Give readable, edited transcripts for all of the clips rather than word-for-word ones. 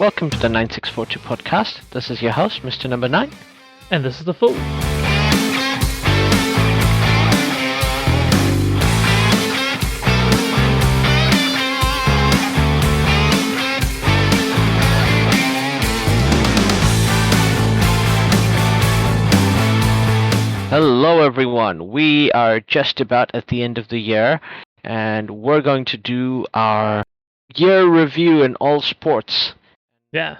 Welcome to the 9642 podcast. This is your host, Mr. NumberNine. And this is the Fool. Hello everyone. We are just about at the end of the year, and we're going to do our year review in all sports. Yeah.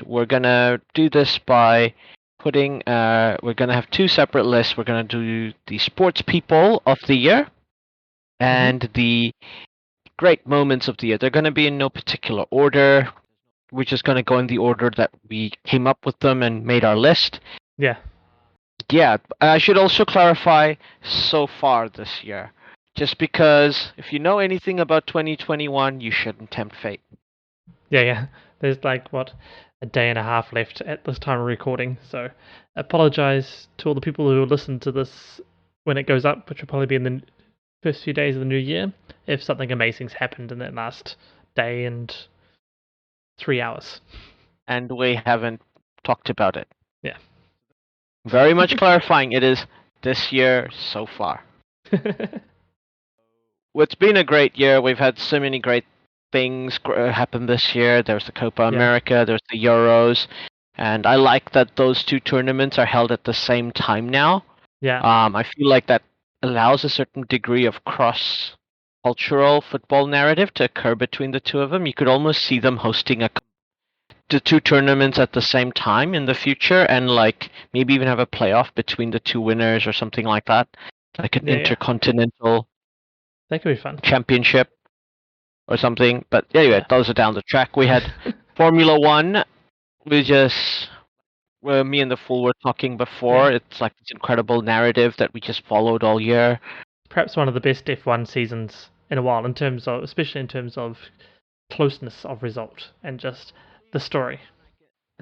We're going to do this by putting, we're going to have two separate lists. We're going to do the sports people of the year and the great moments of the year. They're going to be in no particular order. We're just going to go in the order that we came up with them and made our list. Yeah. Yeah, I should also clarify so far this year. Just because if you know anything about 2021, you shouldn't tempt fate. Yeah. There's a day and a half left at this time of recording. So apologize to all the people who listen to this when it goes up, which will probably be in the first few days of the new year, if something amazing's happened in that last day and 3 hours. And we haven't talked about it. Yeah. Very much clarifying, it is this year so far. It's been a great year. We've had so many great things happen this year. There's the Copa America, there's the Euros, and I like that those two tournaments are held at the same time now. Yeah. I feel like that allows a certain degree of cross-cultural football narrative to occur between the two of them. You could almost see them hosting the two tournaments at the same time in the future, and maybe even have a playoff between the two winners or something like that, like an intercontinental that could be fun championship or something. But anyway, those are down the track. We had Formula One. Me and the Fool were talking before. It's like this incredible narrative that we just followed all year. Perhaps one of the best F1 seasons in a while, especially in terms of closeness of result and just the story.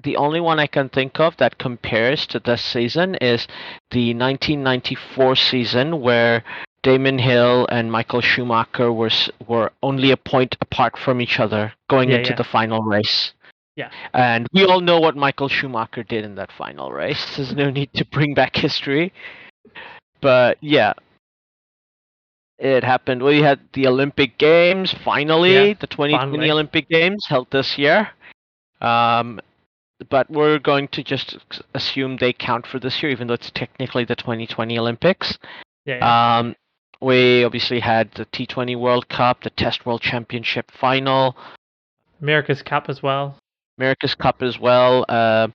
The only one I can think of that compares to this season is the 1994 season, where Damon Hill and Michael Schumacher were only a point apart from each other going into the final race. Yeah. And we all know what Michael Schumacher did in that final race. There's no need to bring back history. But yeah, it happened. We had the Olympic Games, finally, the 2020 Olympic Games held this year. But we're going to just assume they count for this year, even though it's technically the 2020 Olympics. Yeah. We obviously had the T20 World Cup, the Test World Championship final. America's Cup as well. The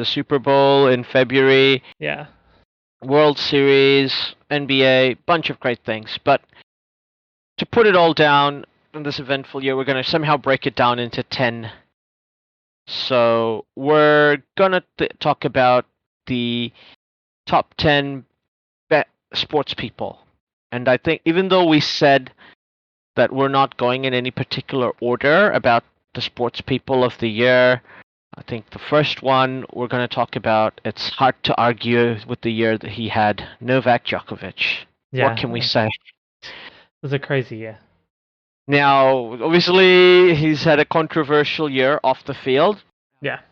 Super Bowl in February. Yeah. World Series, NBA, bunch of great things. But to put it all down in this eventful year, we're going to somehow break it down into 10. So we're going to talk about the top 10 sports people. And I think even though we said that we're not going in any particular order about the sports people of the year, I think the first one we're going to talk about, it's hard to argue with the year that he had, Novak Djokovic. Yeah. What can we say? It was a crazy year. Now, obviously, he's had a controversial year off the field. Yeah.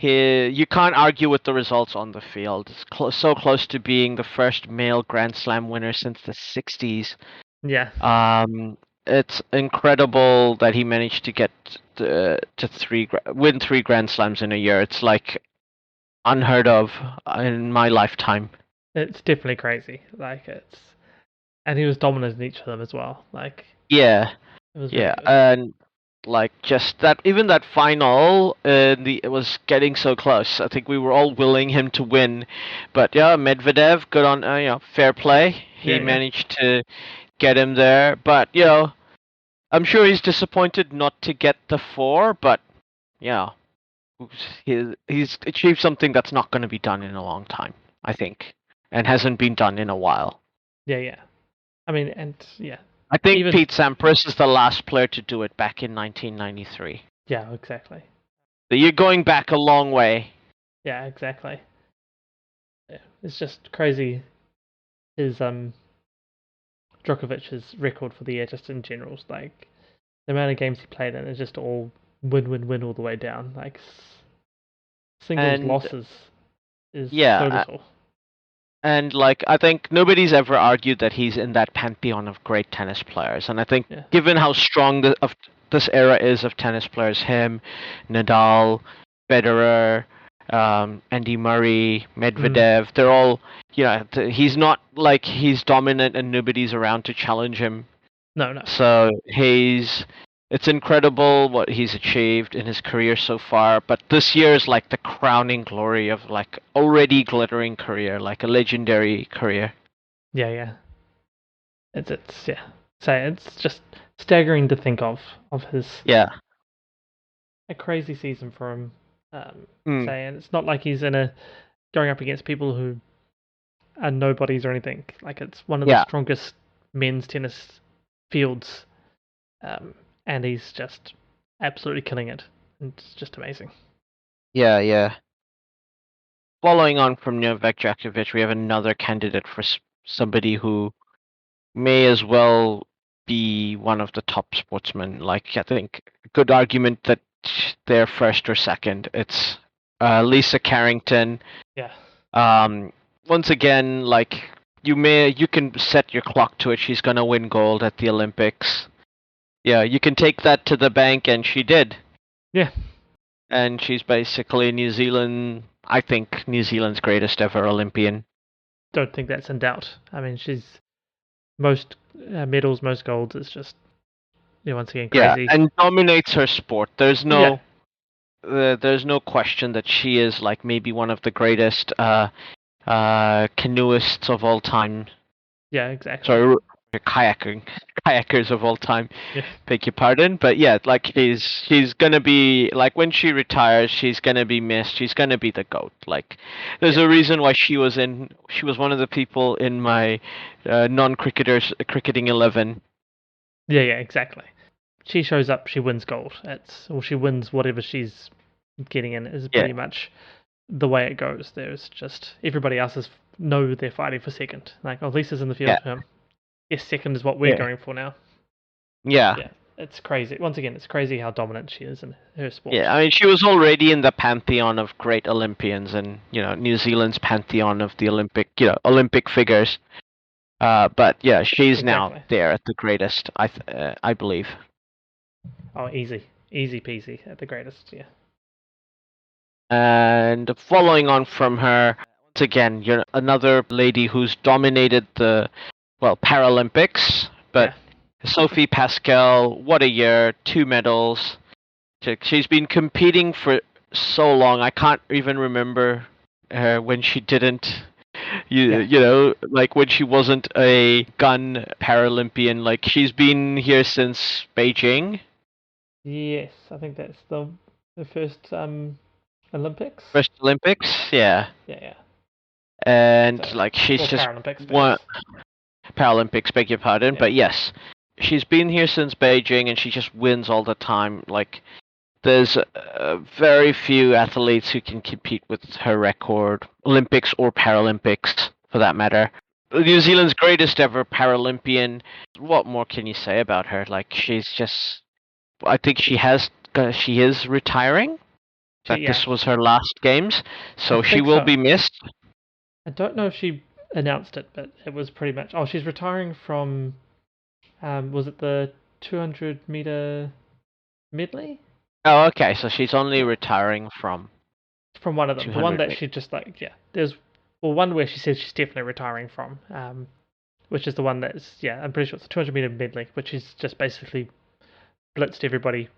You can't argue with the results on the field. It's so close to being the first male Grand Slam winner since the 60s. Yeah. It's incredible that he managed to get to win 3 Grand Slams in a year. It's like unheard of in my lifetime. It's definitely crazy. And he was dominant in each of them as well. Yeah. It was and just that, even that final, it was getting so close. I think we were all willing him to win, but Medvedev, good on, fair play. He managed to get him there, but I'm sure he's disappointed not to get the 4, but he's achieved something that's not going to be done in a long time, I think, and hasn't been done in a while. Yeah. I mean, I think Pete Sampras is the last player to do it back in 1993. Yeah, exactly. So you're going back a long way. Yeah, exactly. Yeah, it's just crazy. His Djokovic's record for the year, just in general, the amount of games he played in is just all win all the way down. Like singles And losses is so yeah, little. and like I think nobody's ever argued that he's in that pantheon of great tennis players. And I think Yeah. given how strong of this era is of tennis players, him, Nadal, Federer, Andy Murray, Medvedev, they're all, he's not like he's dominant and nobody's around to challenge him. No. So it's incredible what he's achieved in his career so far, but this year is like the crowning glory of like already glittering career, like a legendary career. Yeah. It's yeah. So it's just staggering to think of his Yeah. a crazy season for him. Mm. And it's not like he's going up against people who are nobodies or anything. Like it's one of the Yeah. strongest men's tennis fields, and he's just absolutely killing it. It's just amazing. Yeah. Following on from Novak Djokovic, we have another candidate for somebody who may as well be one of the top sportsmen. Like I think a good argument that they're first or second. It's Lisa Carrington. Yeah. Once again, like you can set your clock to it. She's gonna win gold at the Olympics. Yeah, you can take that to the bank, and she did. Yeah. And she's basically I think New Zealand's greatest ever Olympian. Don't think that's in doubt. I mean, she's most medals, most golds. It's just once again crazy. Yeah, and dominates her sport. There's no question that she is like maybe one of the greatest canoeists of all time. Yeah, exactly. Sorry, kayakers of all time. Yeah. Beg your pardon, but yeah, like she's gonna be like when she retires, she's gonna be missed. She's gonna be the GOAT. Like, there's a reason why she was one of the people in my non-cricketers cricketing 11. Yeah, exactly. She shows up, she wins gold. She wins whatever she's getting in. Is pretty much the way it goes. There's just everybody else know they're fighting for second. Like, Lisa's in the field for him. Yes, second is what we're going for now. Yeah, it's crazy. Once again, it's crazy how dominant she is in her sport. Yeah, I mean, she was already in the pantheon of great Olympians, and New Zealand's pantheon of the Olympic figures. But yeah, she's now there at the greatest. I believe. Oh, easy peasy at the greatest. Yeah. And following on from her, once again, you're another lady who's dominated the Paralympics. But Sophie Pascal, what a year! 2 medals. She's been competing for so long. I can't even remember when she didn't. Like when she wasn't a gun Paralympian. Like she's been here since Beijing. Yes, I think that's the first Olympics. First Olympics, yeah. Yeah. And so, like she's just Paralympics, beg your pardon, but yes, she's been here since Beijing, and she just wins all the time. Like there's very few athletes who can compete with her record, Olympics or Paralympics for that matter. New Zealand's greatest ever Paralympian. What more can you say about her? Like she's just, I think she is retiring. This was her last games, so she will be missed. I don't know if she announced it, but it was pretty much. Oh, she's retiring from. Was it the 200-meter medley? Oh, okay. So she's only retiring from one of them. The one that she just There's one where she says she's definitely retiring from. Which is the one that's I'm pretty sure it's the 200-meter medley, which is just basically blitzed everybody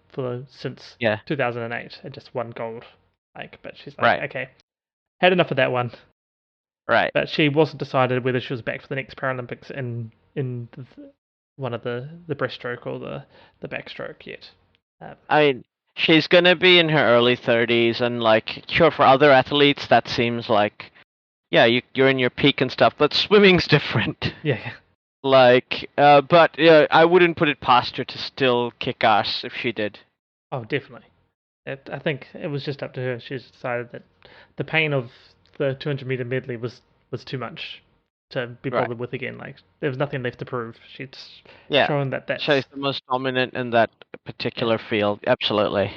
since 2008 and just won gold. But she's like, okay, had enough of that one. Right. But she wasn't decided whether she was back for the next Paralympics in one of the breaststroke or the backstroke yet. I mean, she's gonna be in her early 30s, and like, sure, for other athletes that seems like, you're in your peak and stuff, but swimming's different. Yeah. Like, but I wouldn't put it past her to still kick ass if she did. Oh, definitely. I think it was just up to her. She decided that the pain of the 200-meter medley was too much to be bothered with again. Like there was nothing left to prove. She'd shown that she's the most dominant in that particular field. Absolutely.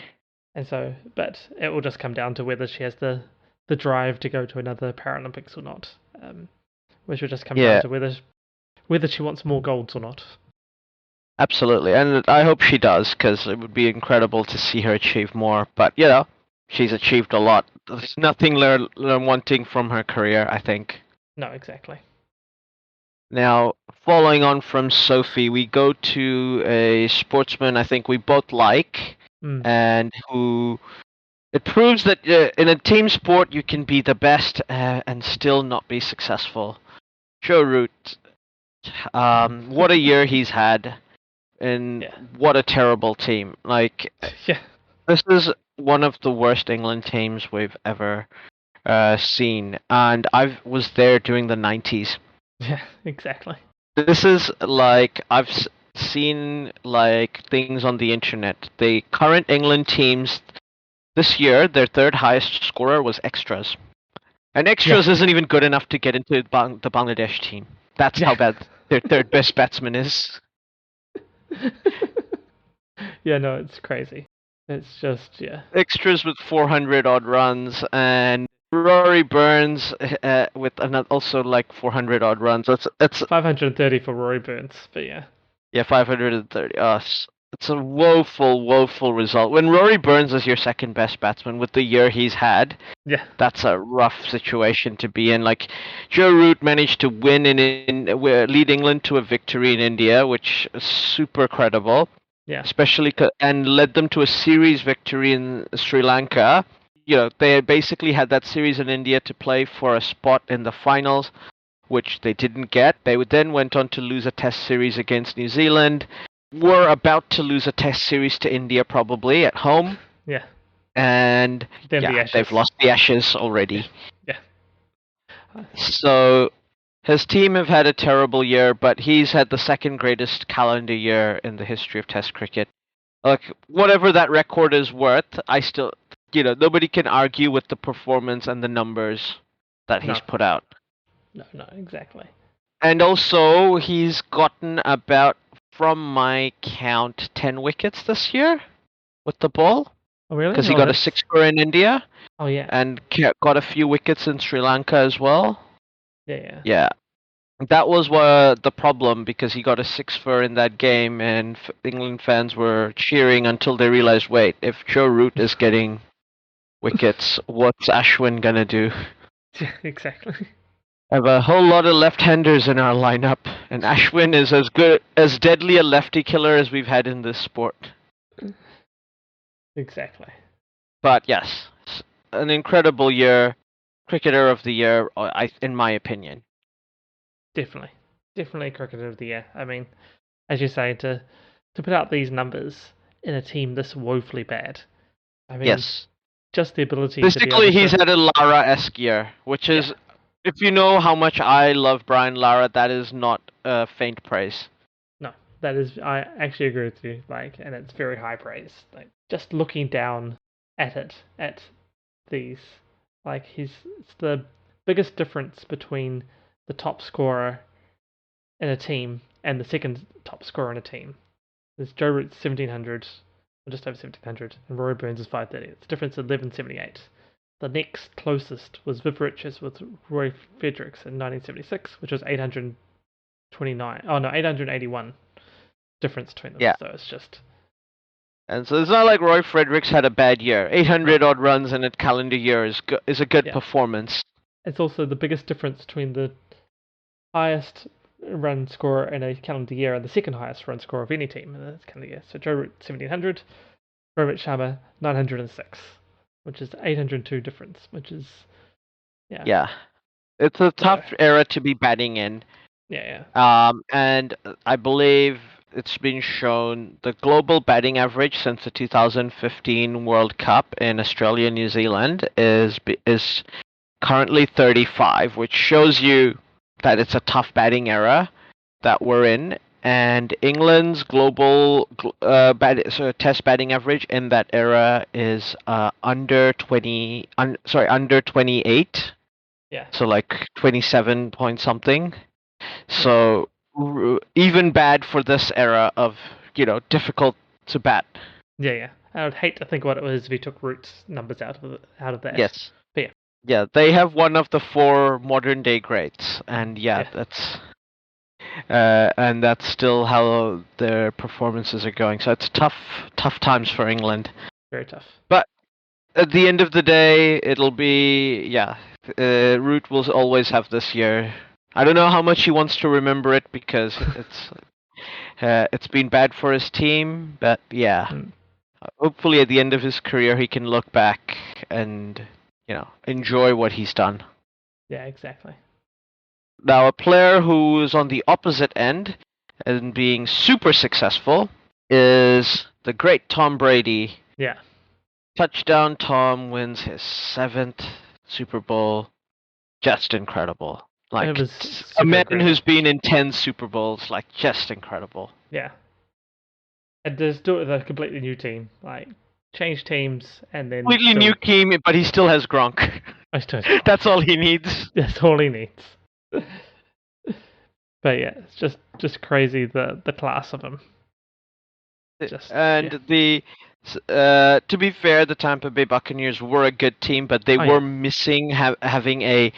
And so, but it will just come down to whether she has the drive to go to another Paralympics or not, which will just come down Yeah, to whether she wants more golds or not. absolutely. And I hope she does, because it would be incredible to see her achieve more. But, she's achieved a lot. There's nothing wanting from her career, I think. No, exactly. Now, following on from Sophie, we go to a sportsman I think we both like, and who it proves that in a team sport you can be the best and still not be successful. Joe Root, what a year he's had, and what a terrible team. Like, this is one of the worst England teams we've ever seen, and I was there during the 90s. Yeah, exactly. This is like I've seen like things on the internet. The current England teams this year, their third highest scorer was extras, and extras isn't even good enough to get into the Bangladesh team. That's how bad their third best batsman is. Yeah, no, it's crazy. It's just Extras with 400 odd runs, and Rory Burns with also like 400 odd runs. It's 530 for Rory Burns, but yeah. Yeah, 530. It's a woeful result. When Rory Burns is your second best batsman with the year he's had, that's a rough situation to be in. Like, Joe Root managed to win lead England to a victory in India, which is super credible. Yeah. Especially and led them to a series victory in Sri Lanka. They basically had that series in India to play for a spot in the finals, which they didn't get. They then went on to lose a test series against New Zealand. Were about to lose a test series to India probably at home. Yeah. And then they've lost the Ashes already. Yeah. So his team have had a terrible year, but he's had the second greatest calendar year in the history of Test cricket. Like, whatever that record is worth, I still, nobody can argue with the performance and the numbers that he's put out. No, exactly. And also, he's gotten about, from my count, 10 wickets this year with the ball. Oh, really? Because he got a sixer in India. Oh, yeah. And got a few wickets in Sri Lanka as well. Yeah. Yeah. That was the problem, because he got a sixer in that game, and England fans were cheering until they realized, wait, if Joe Root is getting wickets, what's Ashwin gonna do? Yeah, exactly. I have a whole lot of left-handers in our lineup, and Ashwin is as deadly a lefty killer as we've had in this sport. Exactly. But yes, an incredible year, cricketer of the year, in my opinion. Definitely cricketer of the year. I mean, as you say, to put out these numbers in a team this woefully bad. I mean, just the ability. Basically, he's had a Lara-esque year, which is. If you know how much I love Brian Lara, that is not faint praise. No, that is. I actually agree with you. And it's very high praise. Like, just looking down at these, it's the biggest difference between the top scorer in a team and the second top scorer in a team. There's Joe Root's 1700, or just over 1700, and Rory Burns is 530. It's a difference of 1178. The next closest was Viv Richards with Roy Fredericks in 1976, which was 829. Oh no, 881 difference between them. Yeah. So it's just. And so it's not like Roy Fredericks had a bad year. 800 odd runs in a calendar year is a good performance. It's also the biggest difference between the highest run scorer in a calendar year and the second highest run scorer of any team in a calendar year. So Joe Root 1700, Rohit Sharma 906. Which is 802 difference, which is, Yeah. It's a tough era to be batting in. Yeah. And I believe it's been shown the global batting average since the 2015 World Cup in Australia and New Zealand is currently 35, which shows you that it's a tough batting era that we're in. And England's global test batting average in that era is under 28. Yeah. So like 27 point something. So even bad for this era of difficult to bat. Yeah. I would hate to think what it was if he took Root's numbers out of that. Yes. But yeah. Yeah, they have one of the 4 modern day greats, and Yeah. that's still how their performances are going. So it's tough times for England. Very tough. But at the end of the day, it'll be Root will always have this year. I don't know how much he wants to remember it because it's been bad for his team, but yeah. Hopefully at the end of his career he can look back and enjoy what he's done. Yeah, exactly. Now, a player who is on the opposite end and being super successful is the great Tom Brady. Yeah. Touchdown Tom wins his 7th Super Bowl. Just incredible. Like, It was a super man incredible. who's been in 10 Super Bowls, like, just incredible. Yeah. And just do it with a completely new team. Like, change teams and then Completely new team, but he still has Gronk. That's all he needs. That's all he needs. But yeah, it's just crazy the class of him. To be fair, the Tampa Bay Buccaneers were a good team, but they were missing having a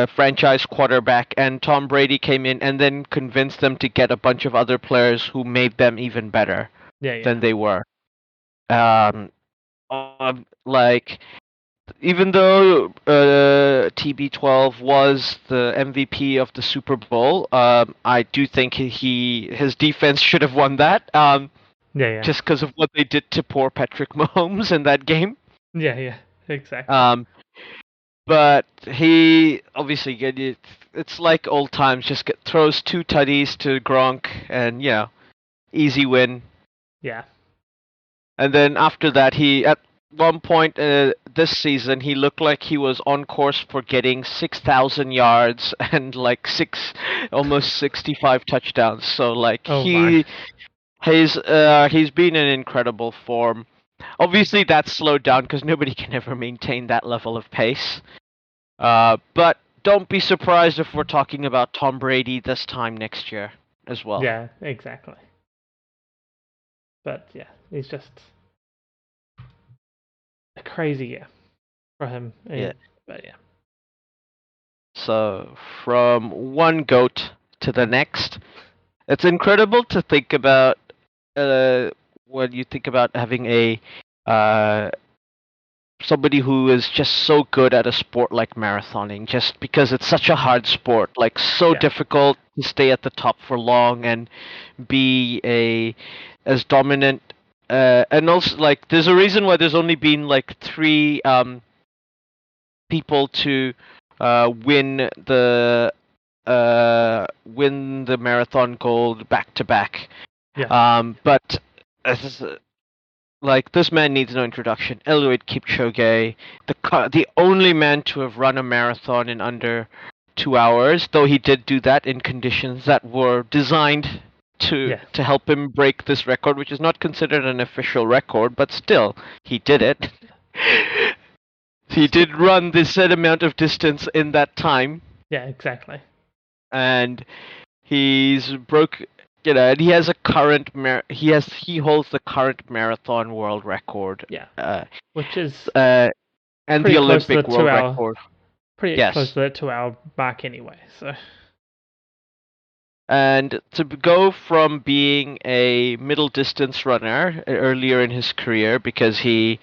franchise quarterback, and Tom Brady came in and then convinced them to get a bunch of other players who made them even better than they were. Like, even though TB12 was the MVP of the Super Bowl, I do think his defense should have won that. Just because of what they did to poor Patrick Mahomes in that game. Yeah, exactly. But he obviously it's like old times. Just throws 2 tutties to Gronk, and easy win. Yeah. And then after that, he at one point this season he looked like he was on course for getting 6,000 yards and like almost 65 touchdowns. So like he's been in incredible form. Obviously that's slowed down because nobody can ever maintain that level of pace. But don't be surprised if we're talking about Tom Brady this time next year as well. Yeah, exactly. But yeah, he's just a crazy year for him. Yeah. But yeah. So from one GOAT to the next, it's incredible to think about when you think about having a somebody who is just so good at a sport like marathoning, just because it's such a hard sport, like so difficult to stay at the top for long and be as dominant. And also, like, there's a reason why there's only been like 3 people to win the marathon gold back to back. But like, this man needs no introduction. Eliud Kipchoge, the only man to have run a marathon in under 2 hours, though he did do that in conditions that were designed to help him break this record, which is not considered an official record, but still, he did it. He did run the said amount of distance in that time. Yeah, exactly. And he's and he has a current he holds the current marathon world record. Yeah. Which is and the Olympic world record. Pretty close to that 2-hour mark anyway, so. And to go from being a middle distance runner earlier in his career, because he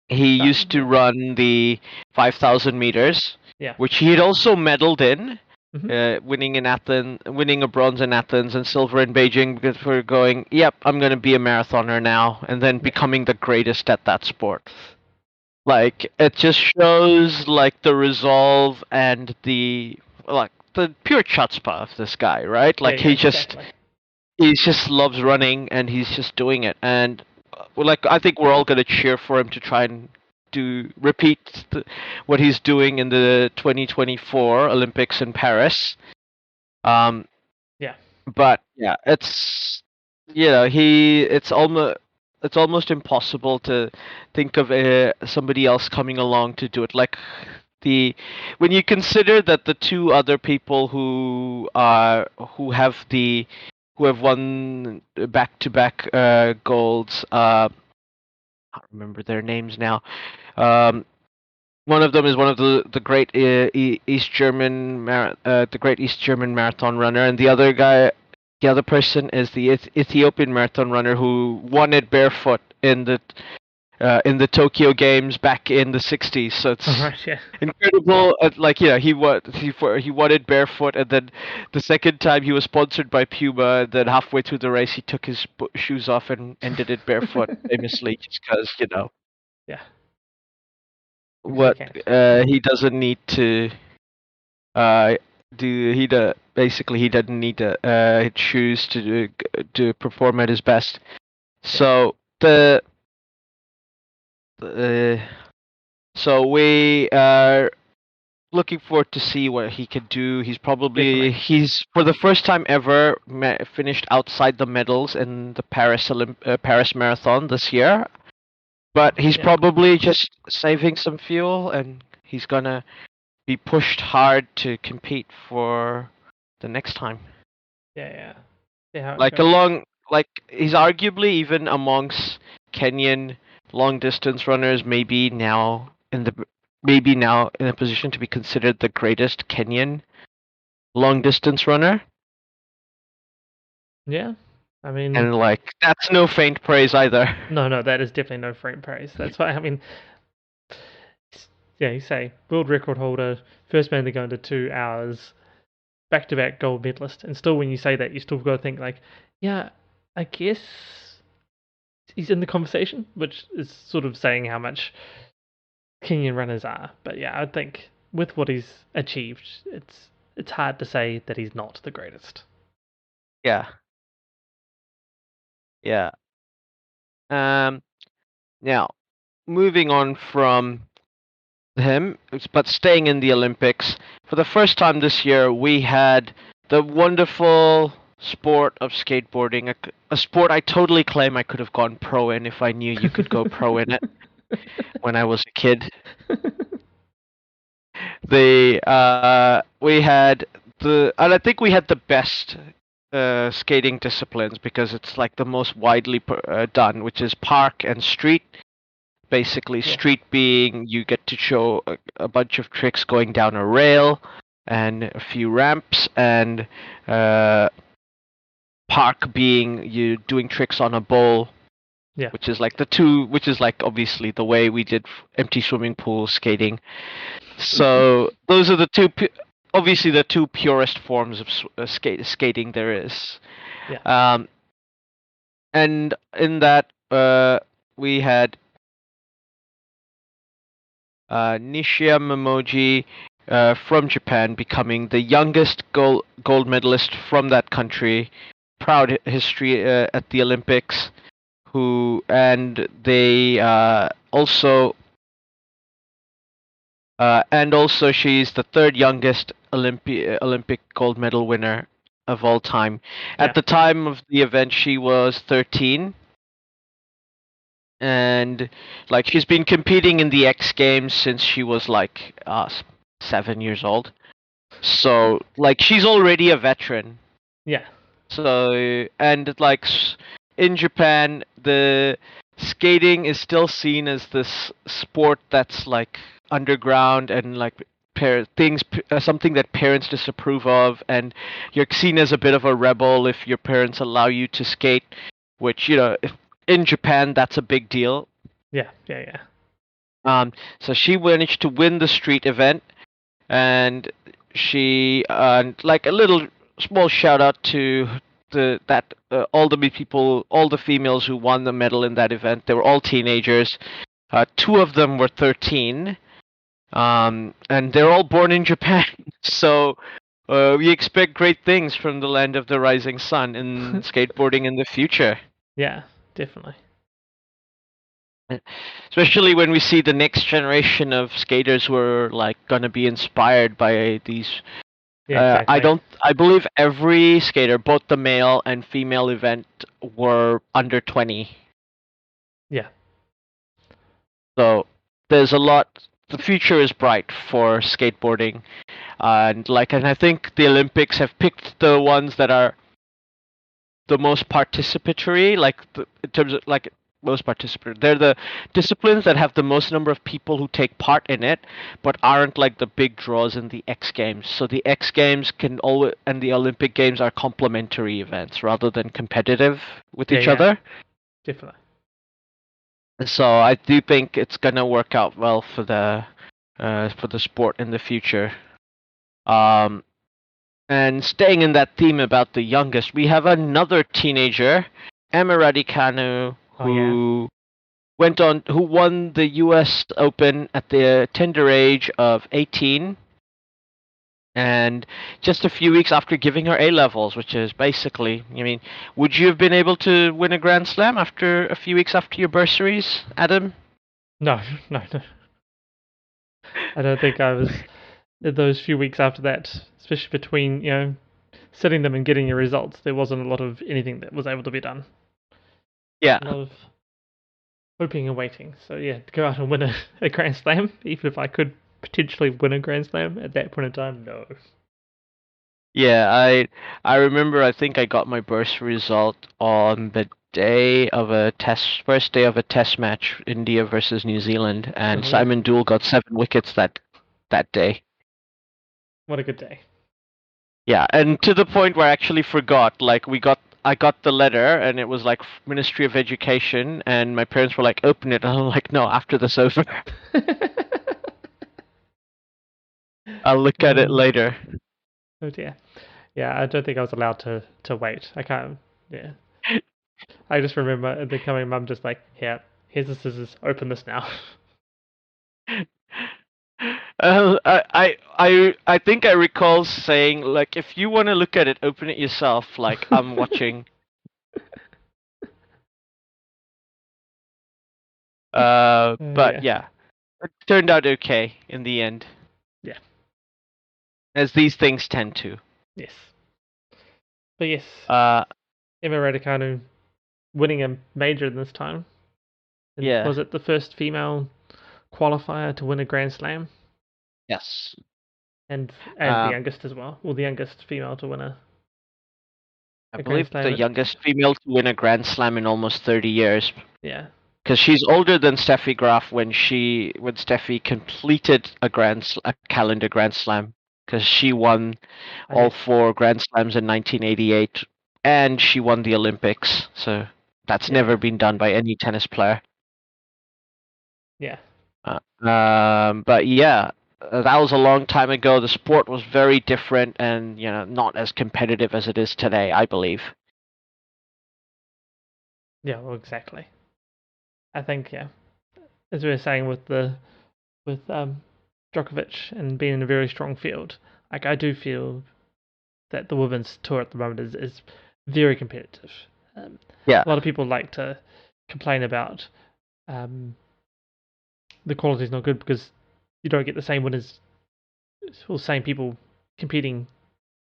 used to run the 5,000 meters, which he had also medaled in. Winning a bronze in Athens and silver in Beijing, because we're going, I'm going to be a marathoner now, and then becoming the greatest at that sport. Like, it just shows like the resolve and the pure chutzpah of this guy, right? Like, he just loves running and he's just doing it, and I think we're all going to cheer for him to try and repeat what he's doing in the 2024 Olympics in Paris. But it's it's almost impossible to think of somebody else coming along to do it. Like, when you consider that the 2 other people who have the who have won back-to-back golds. I can't remember their names now. Um, One of them is one of the great East German the great East German marathon runner, and the other person is the Ethiopian marathon runner who won it barefoot in the Tokyo Games back in the 60s. So it's All right, yeah. incredible. Like he won it barefoot, and then the second time he was sponsored by Puma. And then halfway through the race, he took his shoes off and did it barefoot, famously, just because Yeah, because he what can. he doesn't need to uh basically he doesn't need to choose to perform at his best. So uh, so we are looking forward to see what he can do. Definitely. He's for the first time ever finished outside the medals in the Paris Marathon this year, but he's Yeah, probably just saving some fuel, and he's gonna be pushed hard to compete for the next time. yeah. See how it Like goes. like he's arguably even amongst Kenyan long distance runners, maybe now in a position to be considered the greatest Kenyan long distance runner. Yeah, I mean, And like that's no faint praise either. no, that is definitely no frame praise. That's why I mean, yeah, you say world record holder, first man to go into 2 hours, back-to-back gold medalist, and still when you say that, you still got to think like, yeah, I guess he's in the conversation, which is sort of saying how much Kenyan runners are. But yeah, I think with what he's achieved, it's hard to say that he's not the greatest. Yeah. Yeah. Um Now, moving on from him, but staying in the Olympics, for the first time this year, we had the wonderful sport of skateboarding, a sport I totally claim I could have gone pro in if I knew you could go pro in it when I was a kid. We had and I think we had the best skating disciplines because it's like the most widely done, which is park and street. Basically, Yeah, street being you get to show a bunch of tricks going down a rail and a few ramps, and uh, park being you doing tricks on a bowl, yeah, which is like obviously the way we did empty swimming pool skating. So those are obviously the two purest forms of skating there is. yeah, Um, and in that, we had Nishia Memoji from Japan becoming the youngest gold medalist from that country. Proud history at the Olympics. And they also she's the third youngest Olympic gold medal winner of all time. At yeah. the time of the event, she was 13, and like she's been competing in the X Games since she was like 7 years old. So like she's already a veteran. Yeah, So and like in Japan, the skating is still seen as this sport that's like underground and like something that parents disapprove of, and you're seen as a bit of a rebel if your parents allow you to skate, which in Japan that's a big deal. yeah. So she managed to win the street event, and she like a little small shout out to all the females who won the medal in that event. They were all teenagers. Two of them were 13, and they're all born in Japan. So we expect great things from the land of the rising sun in skateboarding in the future. Yeah, definitely. Especially when we see the next generation of skaters who are like gonna be inspired by these. Yeah, exactly. I believe every skater, both the male and female event, were under 20. Yeah, So there's a lot. The future is bright for skateboarding, and I think the Olympics have picked the ones that are the most participatory, in terms of like most participatory. They're the disciplines that have the most number of people who take part in it, but aren't like the big draws in the X Games. So the X Games can always and the Olympic Games are complementary events rather than competitive with Yeah, each yeah, other. definitely. So I do think it's gonna work out well for the sport in the future. Um, and staying in that theme about the youngest, we have another teenager, Emma Raducanu, Oh yeah. who won the U.S. Open at the tender age of 18, and just a few weeks after giving her A levels, which is basically, I mean, would you have been able to win a Grand Slam after a few weeks after your bursaries, Adam? No, no, no. I don't think I was those few weeks after that, especially between setting them and getting your results. There wasn't a lot of anything that was able to be done. Yeah. A lot of hoping and waiting. So yeah, to go out and win a Grand Slam, even if I could potentially win a Grand Slam at that point in time, no. Yeah, I remember I think I got my burst result on the first day of a test match, India versus New Zealand, and Oh yeah, Simon Doull got 7 wickets that day. what a good day. Yeah, and to the point where I actually forgot, like I got the letter and it was like Ministry of Education and my parents were like, open it, and I'm like, no, after this over. I'll look at it Oh, later. oh dear. Yeah, I don't think I was allowed to wait. I can't. Yeah, I just remember the coming mum just like, here, here's the scissors. Open this now. I think I recall saying like if you want to look at it, open it yourself. Like I'm watching. But Yeah. yeah, it turned out okay in the end, Yeah. as these things tend to. Yes. But yes, Uh, Emma Raducanu winning a major this time. And yeah, was it the first female qualifier to win a Grand Slam? yes. And the Um, youngest as well. Well, the youngest female to win I a Grand believe the Slam. youngest female to win a Grand Slam in almost 30 years. Yeah. Because she's older than Steffi Graf when Steffi completed a calendar Grand Slam. Because she won I all guess. 4 Grand Slams in 1988, and she won the Olympics. So that's Yeah. never been done by any tennis player. Yeah. But yeah, that was a long time ago. The sport was very different, and not as competitive as it is today, I believe. Yeah. Well, exactly. I think yeah, as we were saying with Djokovic and being in a very strong field, like I do feel that the women's tour at the moment is very competitive. Um, Yeah, a lot of people like to complain about um, the quality is not good because you don't get the same winners or same people competing,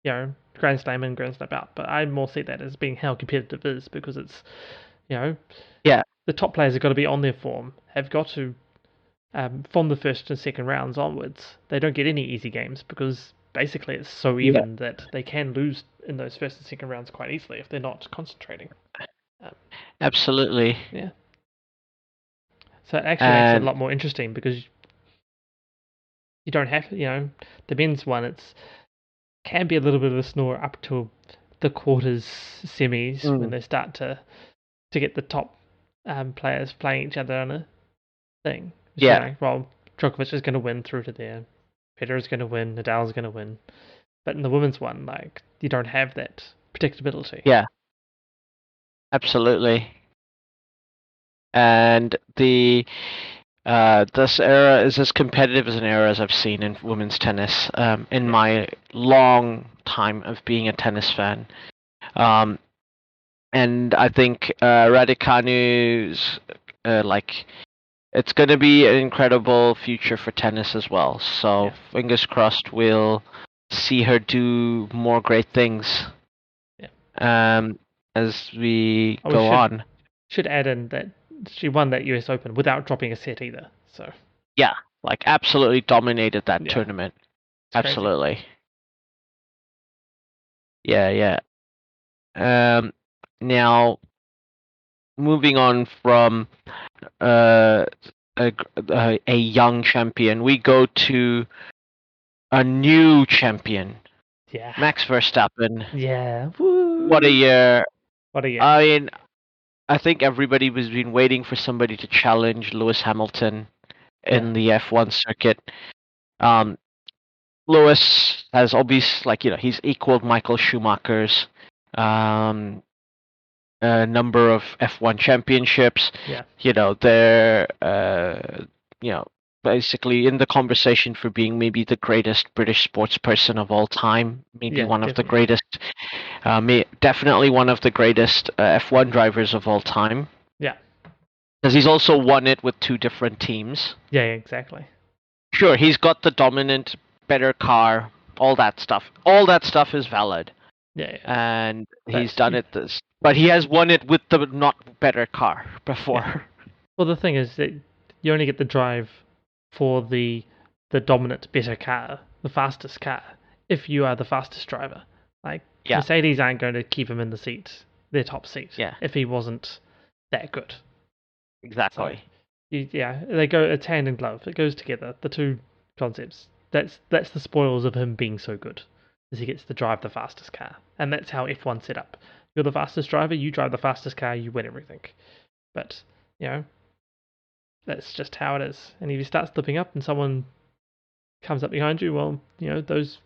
Grand Slam in, Grand Slam out. But I more see that as being how competitive it is because it's, you know, yeah, the top players have got to be on their form, have got to, from the first and second rounds onwards, they don't get any easy games because basically it's so yeah, even that they can lose in those first and second rounds quite easily if they're not concentrating. Um, absolutely. yeah. So it actually makes it a And lot more interesting because you don't have, the men's one, it's can be a little bit of a snore up to the quarters, semis when mm, they start to get the top players playing each other on a thing. It's, yeah, well, Djokovic is going to win through to there. Federer's going to win. Nadal's going to win. But in the women's one, like you don't have that predictability. yeah, absolutely. And this era is as competitive as an era as I've seen in women's tennis in Yeah, my long time of being a tennis fan. Um, and I think Raducanu's like it's going to be an incredible future for tennis as well. So yeah. fingers crossed we'll see her do more great things Yeah. um, as we Oh, we go on. should add in that she won that US Open without dropping a set either. So Yeah, like absolutely dominated that yeah, tournament. it's crazy. Absolutely. Yeah, yeah. Now, moving on from uh, a young champion, we go to a new champion, Yeah. Max Verstappen. Yeah. Woo. What a year! What a year. I mean, I think everybody was been waiting for somebody to challenge Lewis Hamilton in the F1 circuit. Um, Lewis has obviously, like, he's equaled Michael Schumacher's um, number of F1 championships. Yeah. They're basically in the conversation for being maybe the greatest British sports person of all time, maybe Yeah, one of the definitely. greatest, definitely one of the greatest F1 drivers of all time. Yeah. Because he's also won it with two different teams. Yeah, exactly. Sure, he's got the dominant, better car, all that stuff. All that stuff is valid. Yeah. And he's But done it this. But he has won it with the not better car before. Yeah. Well, the thing is that you only get the drive for the dominant, better car, the fastest car, if you are the fastest driver. Like, Yeah. Mercedes aren't going to keep him in the seat, their top seat, Yeah. if he wasn't that good. Exactly. So, they go, it's hand in glove. It goes together, the two concepts. That's the spoils of him being so good, is he gets to drive the fastest car. And that's how F1's set up. You're the fastest driver, you drive the fastest car, you win everything. But, that's just how it is. And if you start slipping up and someone comes up behind you, well, those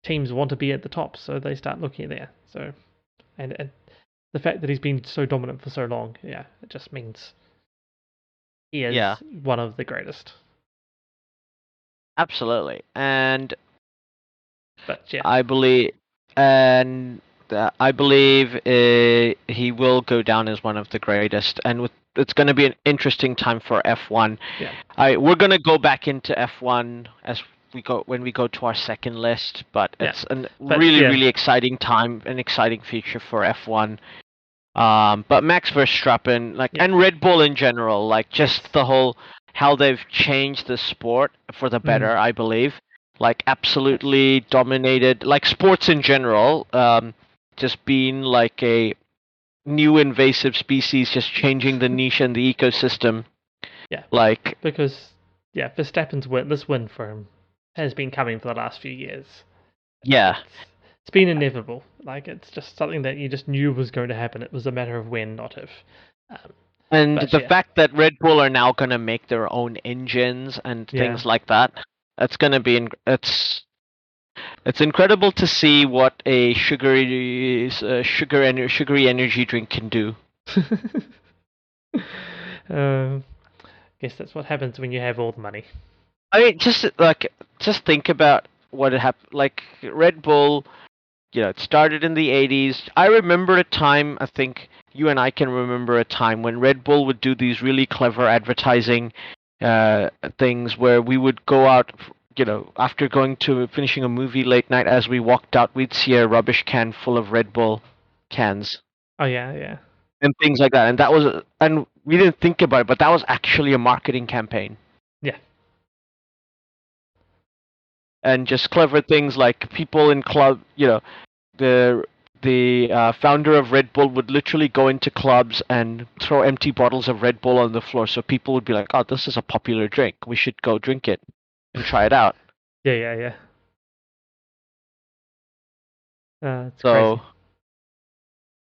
teams want to be at the top, so they start looking there. So, and the fact that he's been so dominant for so long, it just means he is one of the greatest. Absolutely. And But yeah, I believe, he will go down as one of the greatest, and it's going to be an interesting time for F1. Yeah. We're going to go back into F1 as when we go to our second list, but it's a really exciting time, an exciting future for F1. But Max Verstappen, and Red Bull in general, just the whole how they've changed the sport for the better, I believe. Absolutely dominated, sports in general, just being like a new invasive species, just changing the niche and the ecosystem. Yeah. Like, because Verstappen's win for him has been coming for the last few years. Yeah. It's been inevitable. It's just something that you just knew was going to happen. It was a matter of when, not if. And the fact that Red Bull are now going to make their own engines and things like that, it's going to be it's incredible to see what a sugary energy drink can do. Guess that's what happens when you have all the money. I mean, just think about what happened. Red Bull, it started in the 80s. I remember a time, I think you and I can remember a time when Red Bull would do these really clever advertising things where we would go out, after finishing a movie late night, as we walked out, we'd see a rubbish can full of Red Bull cans. Oh, yeah. And things like that. And we didn't think about it, but that was actually a marketing campaign. Yeah. And just clever things like people in club, the founder of Red Bull would literally go into clubs and throw empty bottles of Red Bull on the floor, so people would be like, "Oh, this is a popular drink. We should go drink it and try it out." Yeah. It's so, crazy.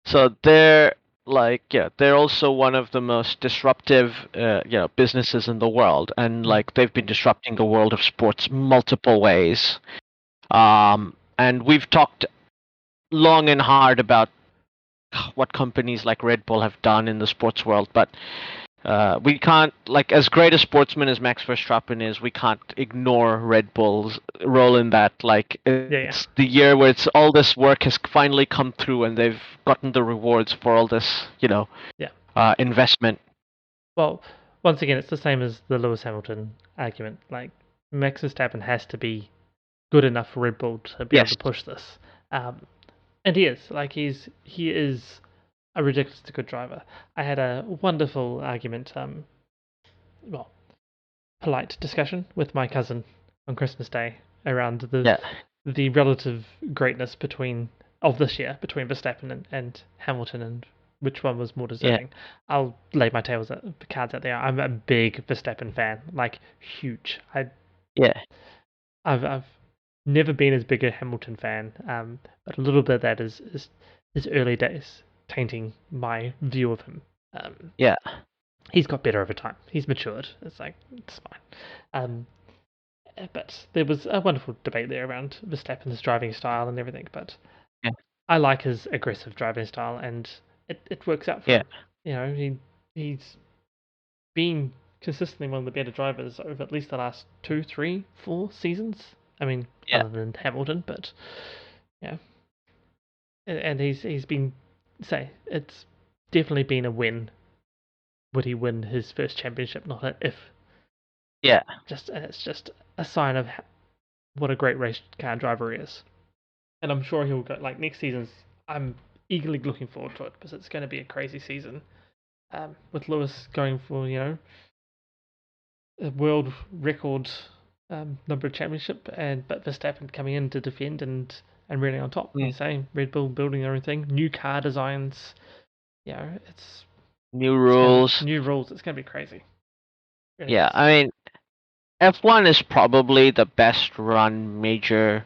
So they're also one of the most disruptive, businesses in the world, and they've been disrupting the world of sports multiple ways. And we've talked long and hard about what companies like Red Bull have done in the sports world, but we can't, as great a sportsman as Max Verstappen is, we can't ignore Red Bull's role in that. It's the year where all this work has finally come through, and they've gotten the rewards for all this, investment. Well, once again, it's the same as the Lewis Hamilton argument. Max Verstappen has to be good enough for Red Bull to be able to push this. And he is. He is a ridiculously good driver. I had a wonderful argument, polite discussion with my cousin on Christmas Day around the relative greatness of this year between Verstappen and Hamilton and which one was more Yeah. deserving. I'll lay my cards out there. I'm a big Verstappen fan, like huge. Yeah. I've never been as big a Hamilton fan, but a little bit of that is his early days tainting my view of him. Yeah. He's got better over time. He's matured. It's fine. Um, but there was a wonderful debate there around Verstappen's driving style and everything. But Yeah. I like his aggressive driving style, and it works out for Yeah. him. You know, he's been consistently one of the better drivers over at least the last 2, 3, 4 seasons. I mean, Yeah. other than Hamilton, but yeah, and he's been say it's definitely been a win. Would he win his first championship? Not an if. Yeah. It's just a sign of what a great race car driver he is. And I'm sure he'll go like next season's. I'm eagerly looking forward to it because it's going to be a crazy season. With Lewis going for a world record number of championship, but Verstappen coming in to defend and really on top. You say Red Bull building their own thing, new car designs. It's New gonna be rules. new rules. It's gonna be crazy. Really Yeah. is. I mean, F1 is probably the best run major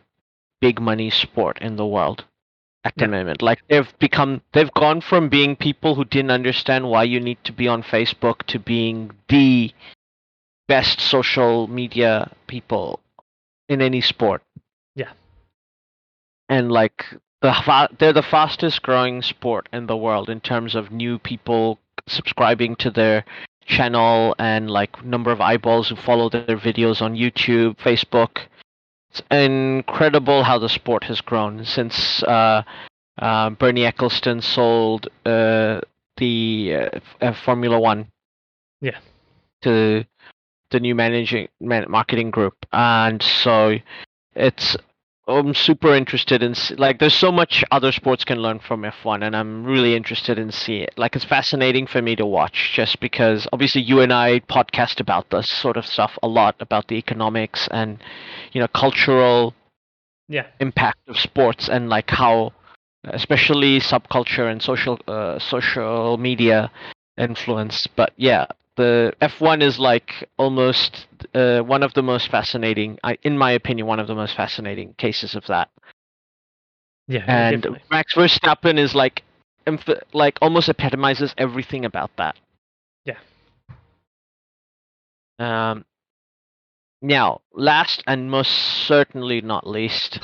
big money sport in the world at the Yeah. moment. Like they've gone from being people who didn't understand why you need to be on Facebook to being the best social media people in any sport. Yeah. And like they're the fastest growing sport in the world in terms of new people subscribing to their channel and like number of eyeballs who follow their videos on YouTube, Facebook. It's incredible how the sport has grown since Bernie Ecclestone sold the Formula One Yeah. to the new marketing group, and so it's I'm super interested in like there's so much other sports can learn from F1, and I'm really interested in seeing it. Like it's fascinating for me to watch, just because obviously you and I podcast about this sort of stuff a lot about the economics and cultural Yeah. impact of sports and like how especially subculture and social media influence. But yeah, the F1 is like almost one of the most fascinating, in my opinion, one of the most fascinating cases of that. Yeah. And Definitely. Max Verstappen is like like almost epitomizes everything about that. Yeah. Um, Now, last and most certainly not least,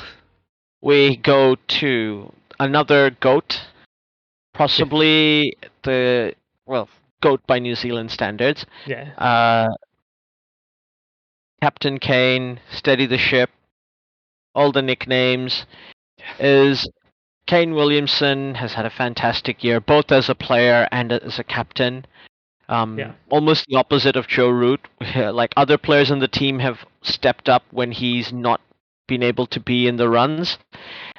we go to another goat, possibly the goat by New Zealand standards. Yeah. Uh, Captain Kane, steady the ship, all the nicknames. Is Kane Williamson has had a fantastic year, both as a player and as a captain. Yeah. Almost the opposite of Joe Root. Like other players in the team have stepped up when he's not been able to be in the runs.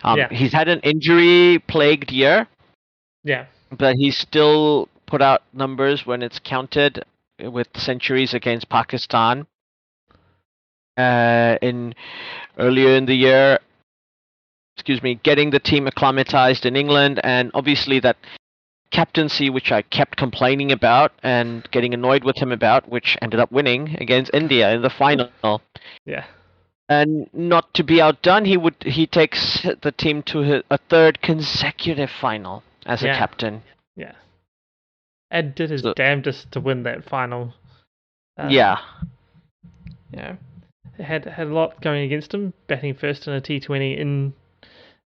Yeah. He's had an injury-plagued year, Yeah. but he's still put out numbers when it's counted with centuries against Pakistan. In earlier in the year, getting the team acclimatized in England, and obviously that captaincy, which I kept complaining about and getting annoyed with him about, which ended up winning against India in the final. Yeah. And not to be outdone, he takes the team to a third consecutive final as a Yeah. captain. Yeah. Ed did his So, damnedest to win that final. yeah. Had a lot going against him, batting first in a T20 in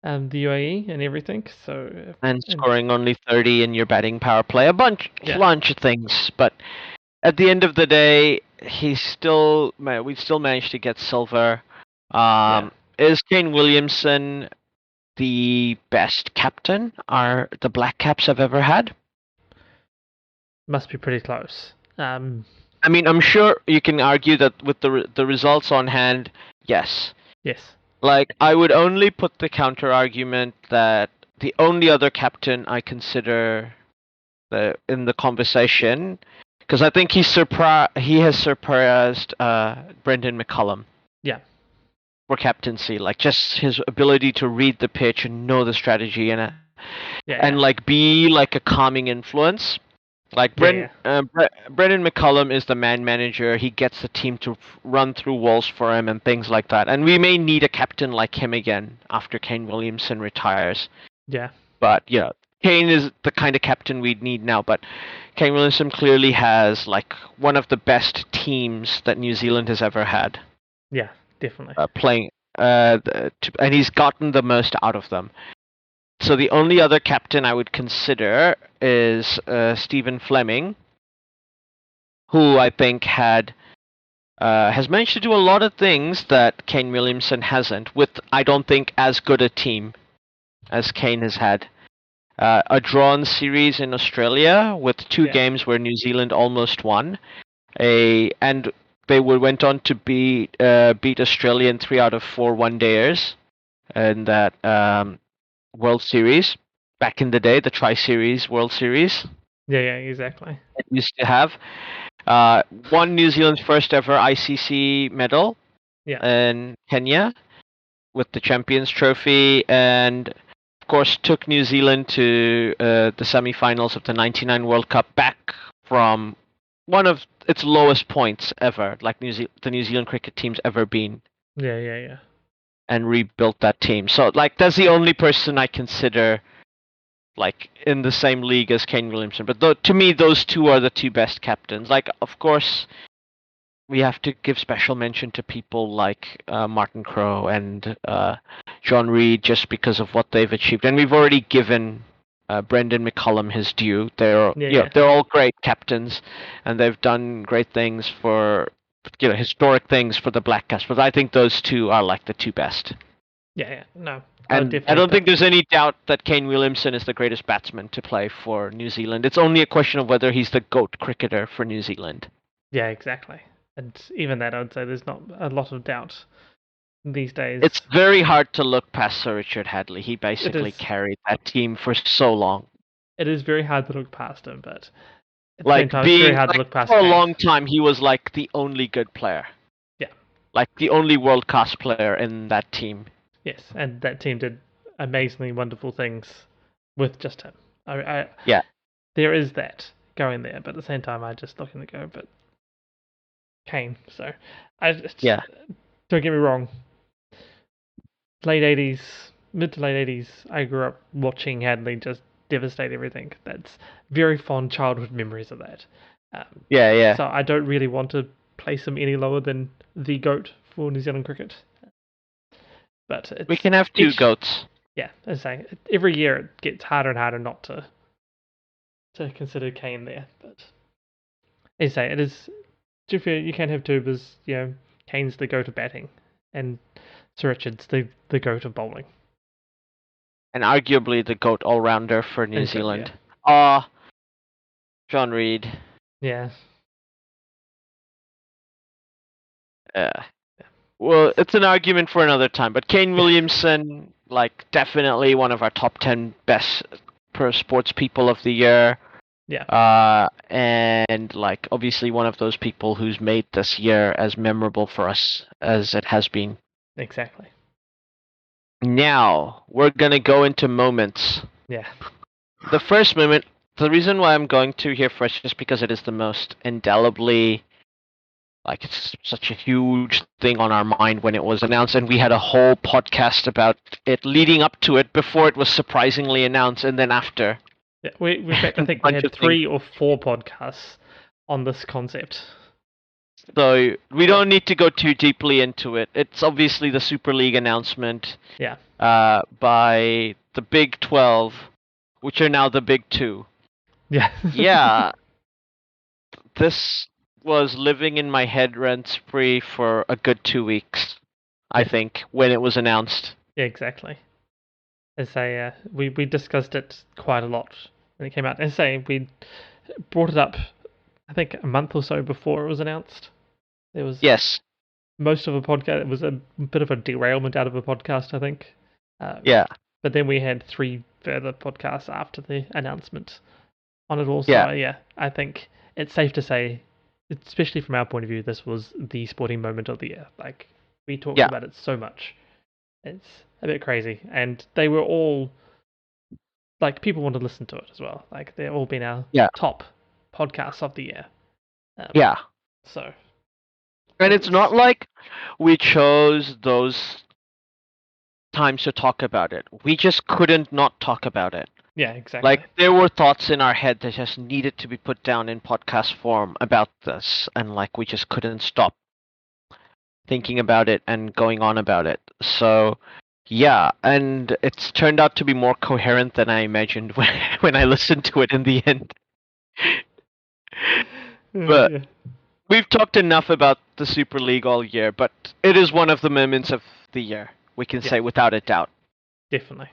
the UAE and everything. So And scoring only 30 in your batting power play, a bunch of things. But at the end of the day, we still managed to get silver. Is Kane Williamson the best captain the Black Caps have ever had? Must be pretty close. I mean, I'm sure you can argue that with the results on hand, yes. Yes. Like, I would only put the counter argument that the only other captain I consider in the conversation, because I think he has surpassed Brendan McCullum. Yeah. For captaincy, like just his ability to read the pitch and know the strategy, and and Yeah. like be like a calming influence. Like Yeah. Brendan McCullum is the man manager. He gets the team to run through walls for him and things like that. And we may need a captain like him again after Kane Williamson retires. Yeah. But yeah, Kane is the kind of captain we'd need now. But Kane Williamson clearly has like one of the best teams that New Zealand has ever had Yeah. Definitely. playing, and he's gotten the most out of them. So the only other captain I would consider is Stephen Fleming, who I think has managed to do a lot of things that Kane Williamson hasn't, with I don't think as good a team as Kane has had. A drawn series in Australia with two Yeah. games where New Zealand almost won. And they went on to beat Australia in 3 out of 4 one-dayers in that World Series back in the day, the Tri-Series World Series Yeah. Exactly. it used to have. Won New Zealand's first ever ICC medal Yeah. in Kenya with the Champions Trophy, and of course took New Zealand to the semi-finals of the '99 World Cup, back from one of its lowest points ever, like the New Zealand cricket team's ever been, Yeah. and rebuilt that team. So like that's the only person I consider like in the same league as Kane Williamson. But to me, those two are the two best captains. Like, of course, we have to give special mention to people like Martin Crowe and John Reid, just because of what they've achieved. And we've already given Brendan McCullum his due. Yeah. They're all great captains, and they've done great things for historic things for the Black Caps. But I think those two are like the two best. Yeah. No. And I don't think there's any doubt that Kane Williamson is the greatest batsman to play for New Zealand. It's only a question of whether he's the GOAT cricketer for New Zealand. Yeah, exactly. And even that, I would say there's not a lot of doubt these days. It's very hard to look past Sir Richard Hadley. He basically is. carried that team for so long. It is very hard to look past him, but at the Like same time, it's very hard to look past for a Kane. long time, he was like the only good player. Yeah. Like the only world-class player in that team. Yes, and that team did amazingly wonderful things with just him. Yeah. There is that going there, but at the same time, I just looking to go, but Kane. So, Yeah. Don't get me wrong. Mid to late 80s, I grew up watching Hadley just devastate everything. That's very fond childhood memories of that. Yeah. So I don't really want to place him any lower than the GOAT for New Zealand cricket. But We can have two GOATs. Yeah, as I say, every year it gets harder and harder not to consider Kane there. But as I say, it is. You can have two, because Kane's the GOAT of batting, and Sir Richard's the GOAT of bowling, and arguably the GOAT all-rounder for New Zealand. John Reid. Yeah. Well, it's an argument for another time, but Kane Williamson, like, definitely one of our top 10 best per sports people of the year. Yeah. And like obviously one of those people who's made this year as memorable for us as it has been. Exactly. Now we're gonna go into moments. Yeah. The first moment, the reason why I'm going to here first is just because it is the most indelibly, like, it's such a huge thing on our mind when it was announced, and we had a whole podcast about it leading up to it, before it was surprisingly announced, and then after. Yeah, I think we had 3 or 4 podcasts on this concept. So we don't need to go too deeply into it. It's obviously the Super League announcement. Yeah. By the Big 12, which are now the Big 2. Yeah. Yeah. This was living in my head rent-free for a good 2 weeks, I think, when it was announced. Yeah, exactly. We discussed it quite a lot when it came out. We brought it up, I think, a month or so before it was announced. There was most of a podcast. It was a bit of a derailment out of a podcast, I think. Yeah. But then we had 3 further podcasts after the announcement on it also. Yeah. I think it's safe to say, especially from our point of view, this was the sporting moment of the year. Like, we talked about it so much. It's a bit crazy. And they were all like people want to listen to it as well. Like they've all been our Yeah. top podcasts of the year. Yeah. So. And it's not like we chose those times to talk about it. We just couldn't not talk about it. Yeah, exactly. Like, there were thoughts in our head that just needed to be put down in podcast form about this, and like we just couldn't stop thinking about it and going on about it. So, yeah, and it's turned out to be more coherent than I imagined when I listened to it in the end. But Yeah. we've talked enough about the Super League all year, but it is one of the moments of the year, we can say without a doubt. Definitely.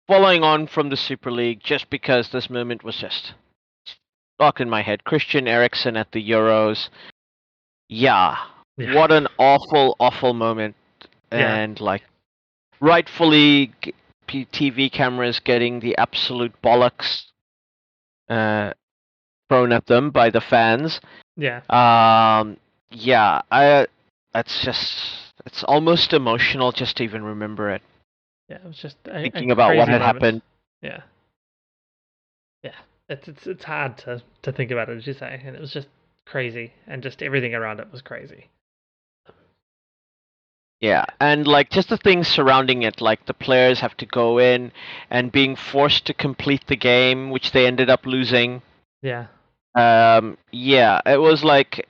Following on from the Super League, just because this moment was just stuck in my head. Christian Eriksen at the Euros. Yeah. What an awful, awful moment. Yeah. And like, rightfully, TV cameras getting the absolute bollocks thrown at them by the fans. Yeah. Yeah, it's almost emotional just to even remember it. Yeah, it was just Thinking about what had happened. Yeah. Yeah. It's hard to think about it, as you say, and it was just crazy, and just everything around it was crazy. Yeah, and like just the things surrounding it, like the players have to go in and being forced to complete the game, which they ended up losing. Yeah. Yeah, it was like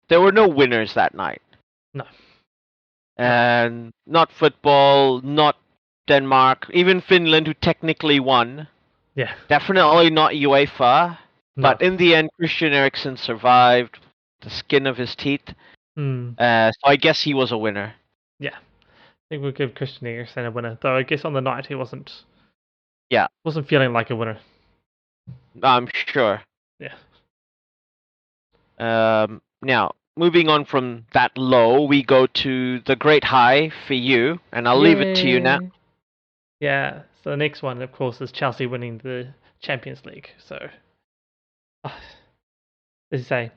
there were no winners that night. No. And not football, not Denmark, even Finland, who technically won. Yeah. Definitely not UEFA. No. But in the end, Christian Eriksen survived the skin of his teeth. So I guess he was a winner. Yeah. I think we'll give Christian Eriksen a winner, though I guess on the night he wasn't. Yeah. Wasn't feeling like a winner. I'm sure. Yeah. Now, moving on from that low, we go to the great high for you, and I'll leave it to you now. Yeah, so the next one, of course, is Chelsea winning the Champions League. So, as you say,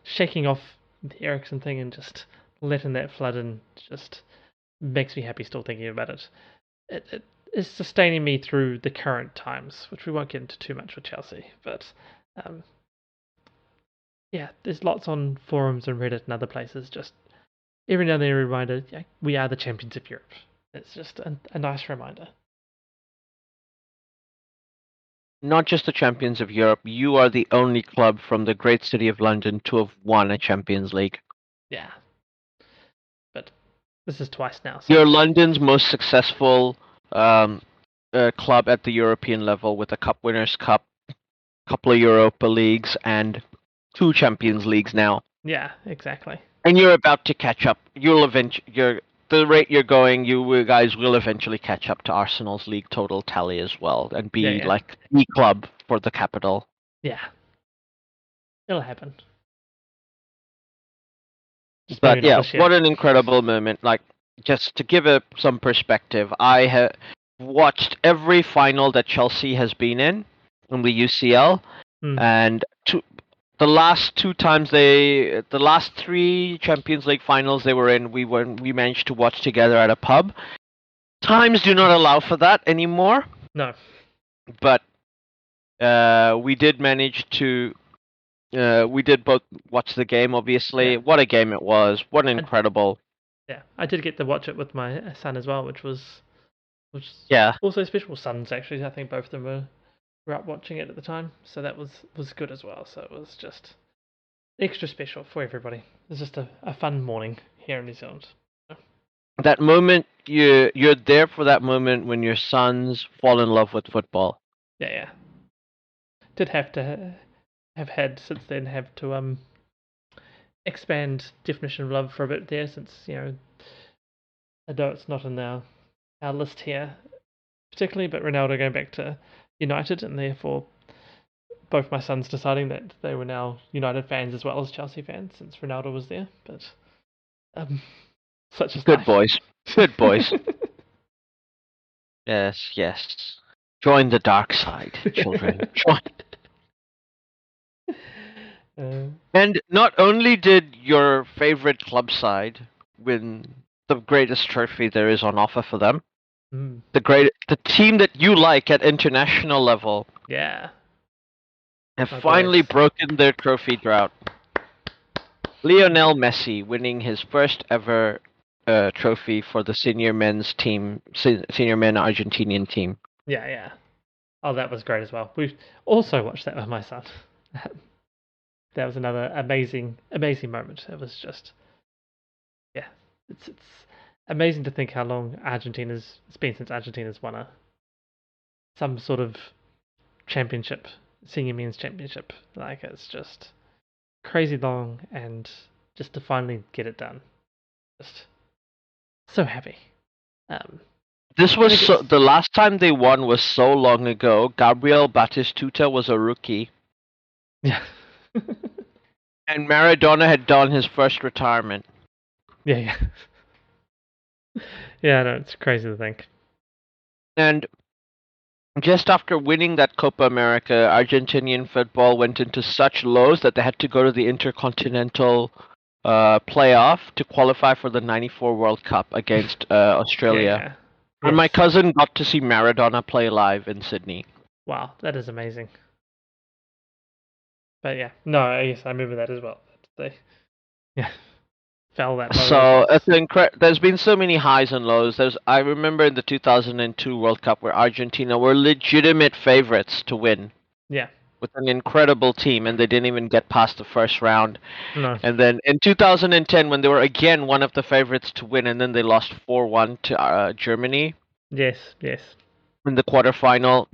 shaking off the Eriksen thing and just letting that flood in just makes me happy still thinking about it. It is sustaining me through the current times, which we won't get into too much with Chelsea. But yeah, there's lots on forums and Reddit and other places. Just every now and then a reminder, yeah, we are the champions of Europe. It's just a nice reminder. Not just the champions of Europe, you are the only club from the great city of London to have won a Champions League. Yeah. But this is twice now. So you're London's most successful club at the European level with a Cup Winners' Cup, couple of Europa Leagues, and 2 Champions Leagues now. Yeah, exactly. And you're about to catch up. The rate you're going, you guys will eventually catch up to Arsenal's league total tally as well, and be like the club for the capital. Yeah, it'll happen. But yeah, what an incredible moment! Like, just to give it some perspective, I have watched every final that Chelsea has been in the UCL, and the last 3 Champions League finals they were in, we managed to watch together at a pub. Times do not allow for that anymore. No. But we did manage to. We did both watch the game, obviously. Yeah. What a game it was. What an incredible. Yeah, I did get to watch it with my son as well, which was also special. Sons, actually. I think both of them were up watching it at the time, so that was good as well. So it was just extra special for everybody. It was just a fun morning here in New Zealand. That moment, you're there for that moment when your sons fall in love with football. Yeah. Did have to have had since then have to expand definition of love for a bit there, since I know it's not in our list here particularly, but Ronaldo going back to United, and therefore both my sons deciding that they were now United fans as well as Chelsea fans since Ronaldo was there. But such as good boys. Yes. Join the dark side, children. Join. And not only did your favorite club side win the greatest trophy there is on offer for them, Mm. The team that you like at international level, Yeah. have My finally boys. broken their trophy drought. Lionel Messi winning his first ever trophy for the senior men's team, senior men Argentinian team. Yeah, yeah. Oh, that was great as well. We also watched that with my son. That was another amazing, amazing moment. It was just, yeah, it's amazing to think how long it's been since Argentina's won some sort of championship, senior men's championship. Like it's just crazy long, and just to finally get it done, just so happy. Um, This and was it gets the last time they won was so long ago. Gabriel Batistuta was a rookie, yeah, and Maradona had done his first retirement. yeah, yeah, yeah. No, it's crazy to think. And just after winning that Copa America, Argentinian football went into such lows that they had to go to the Intercontinental playoff to qualify for the '94 World Cup against Yeah, Australia. yeah, And my yes. cousin got to see Maradona play live in Sydney. Wow, that is amazing. But yeah, no, yes, I remember that as well. They, yeah, fell that low as So well. it's there's been so many highs and lows. I remember in the 2002 World Cup where Argentina were legitimate favorites to win Yeah, with an incredible team, and they didn't even get past the first round. no, And then in 2010, when they were again one of the favorites to win, and then they lost 4-1 to Germany yes, yes, in the quarterfinal.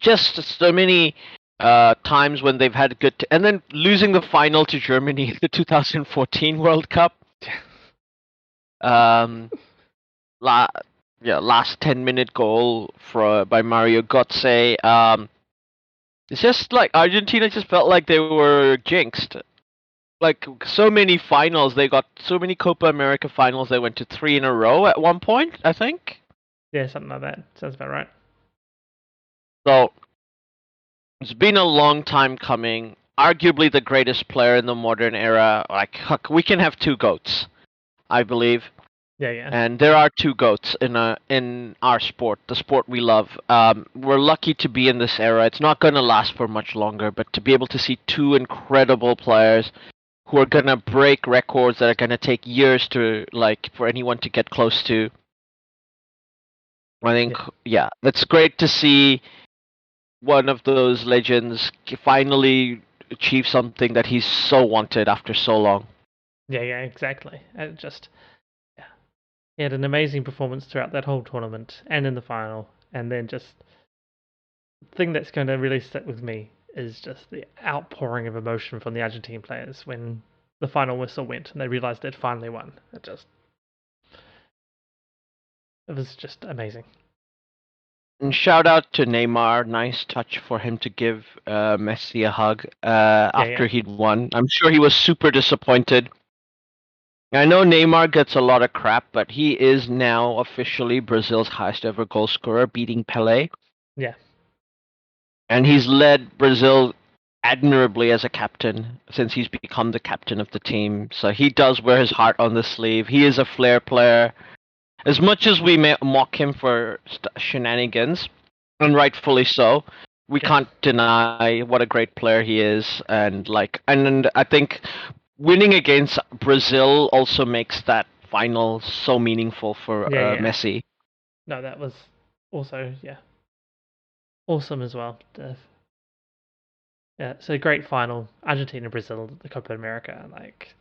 Just so many times when they've had good, and then losing the final to Germany in the 2014 World Cup. Um, la- last 10-minute goal by Mario Götze. It's just like Argentina just felt like they were jinxed. Like so many finals, they got so many Copa America finals. They went to 3 in a row at one point, I think. yeah, something like that. Sounds about right. So it's been a long time coming. Arguably the greatest player in the modern era. Like heck, we can have two goats, I believe. Yeah, yeah, And there are two goats in our sport, the sport we love. We're lucky to be in this era. It's not going to last for much longer, but to be able to see two incredible players who are going to break records that are going to take years to like for anyone to get close to. I think yeah, yeah, it's great to see one of those legends finally achieve something that he's so wanted after so long. yeah, yeah. Exactly. It just, yeah, he had an amazing performance throughout that whole tournament and in the final, and then just the thing that's going to really stick with me is just the outpouring of emotion from the Argentine players when the final whistle went and they realized they'd finally won. It was just amazing. And shout out to Neymar. Nice touch for him to give Messi a hug Yeah, after yeah, he'd won. I'm sure he was super disappointed. I know Neymar gets a lot of crap, but he is now officially Brazil's highest ever goal scorer, beating Pelé. yeah, And he's led Brazil admirably as a captain since he's become the captain of the team. So he does wear his heart on the sleeve. He is a flair player. As much as we may mock him for shenanigans, and rightfully so, we yeah, can't deny what a great player he is. And I think winning against Brazil also makes that final so meaningful for yeah, yeah. Messi. No, that was also, yeah, awesome as well. Yeah, it's a great final. Argentina, Brazil, the Copa America. Like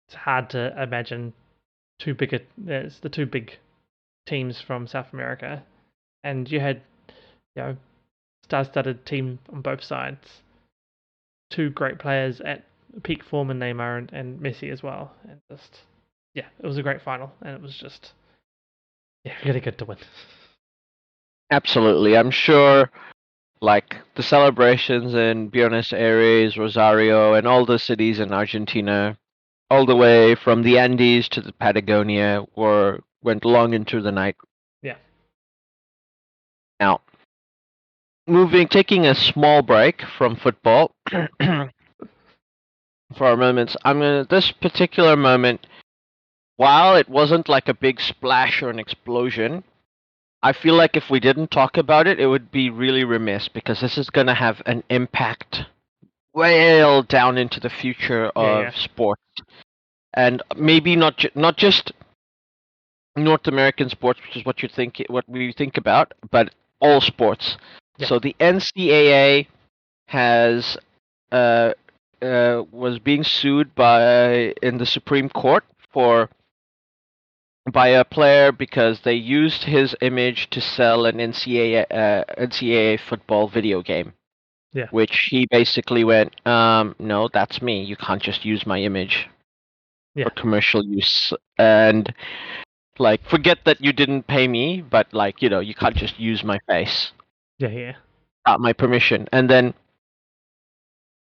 it's hard to imagine it's the two big teams from South America, and you had star-studded team on both sides. Two great players at peak form in Neymar and Messi as well, and just yeah, it was a great final, and it was just yeah, really good to win. Absolutely. I'm sure like the celebrations in Buenos Aires, Rosario, and all the cities in Argentina, all the way from the Andes to the Patagonia, went long into the night. Yeah, Now, taking a small break from football for our moments. I'm gonna this particular moment. while it wasn't like a big splash or an explosion, I feel like if we didn't talk about it, it would be really remiss because this is going to have an impact well down into the future Yeah, yeah, of sport, and maybe not just North American sports, which is what we think about, but all sports. yeah, So the NCAA has was being sued in the Supreme Court for by a player because they used his image to sell an NCAA football video game, yeah, which he basically went, no, that's me. You can't just use my image yeah, for commercial use. And like, forget that you didn't pay me, but like, you can't just use my face yeah, yeah. without my permission. And then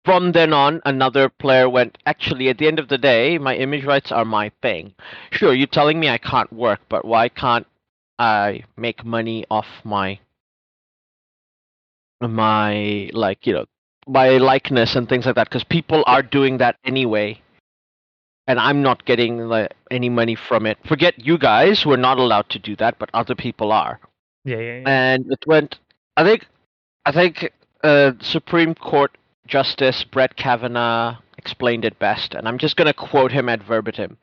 from then on, another player went, actually, at the end of the day, my image rights are my thing. Sure, you're telling me I can't work, but why can't I make money off my my likeness and things like that? Because people Yeah. are doing that anyway, and I'm not getting like any money from it. Forget you guys who are not allowed to do that, but other people are. Yeah, yeah, yeah. And it went. I think Supreme Court Justice Brett Kavanaugh explained it best, and I'm just going to quote him ad verbatim.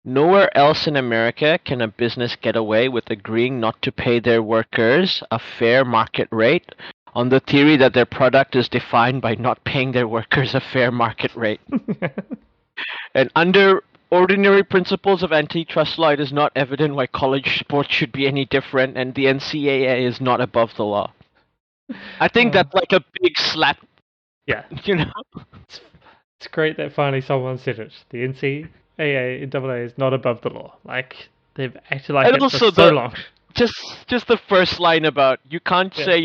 Nowhere else in America can a business get away with agreeing not to pay their workers a fair market rate on the theory that their product is defined by not paying their workers a fair market rate. And under ordinary principles of antitrust law, it is not evident why college sports should be any different, and the NCAA is not above the law. I think Oh, that's like a big slap, yeah. you know. It's, it's great that finally someone said it. The NCAA is not above the law. Like they've acted like And it for also so long. just the first line about you can't Yeah, say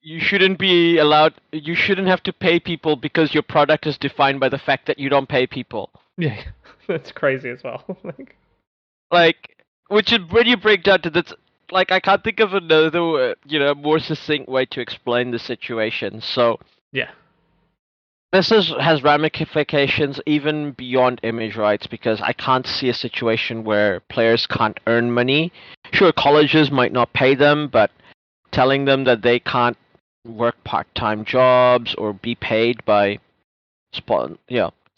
you shouldn't be allowed, you shouldn't have to pay people because your product is defined by the fact that you don't pay people. yeah. That's crazy as well. Like, Like, which is when you break down to this, like I can't think of another more succinct way to explain the situation. So yeah, has ramifications even beyond image rights because I can't see a situation where players can't earn money. Sure, colleges might not pay them, but telling them that they can't work part-time jobs or be paid by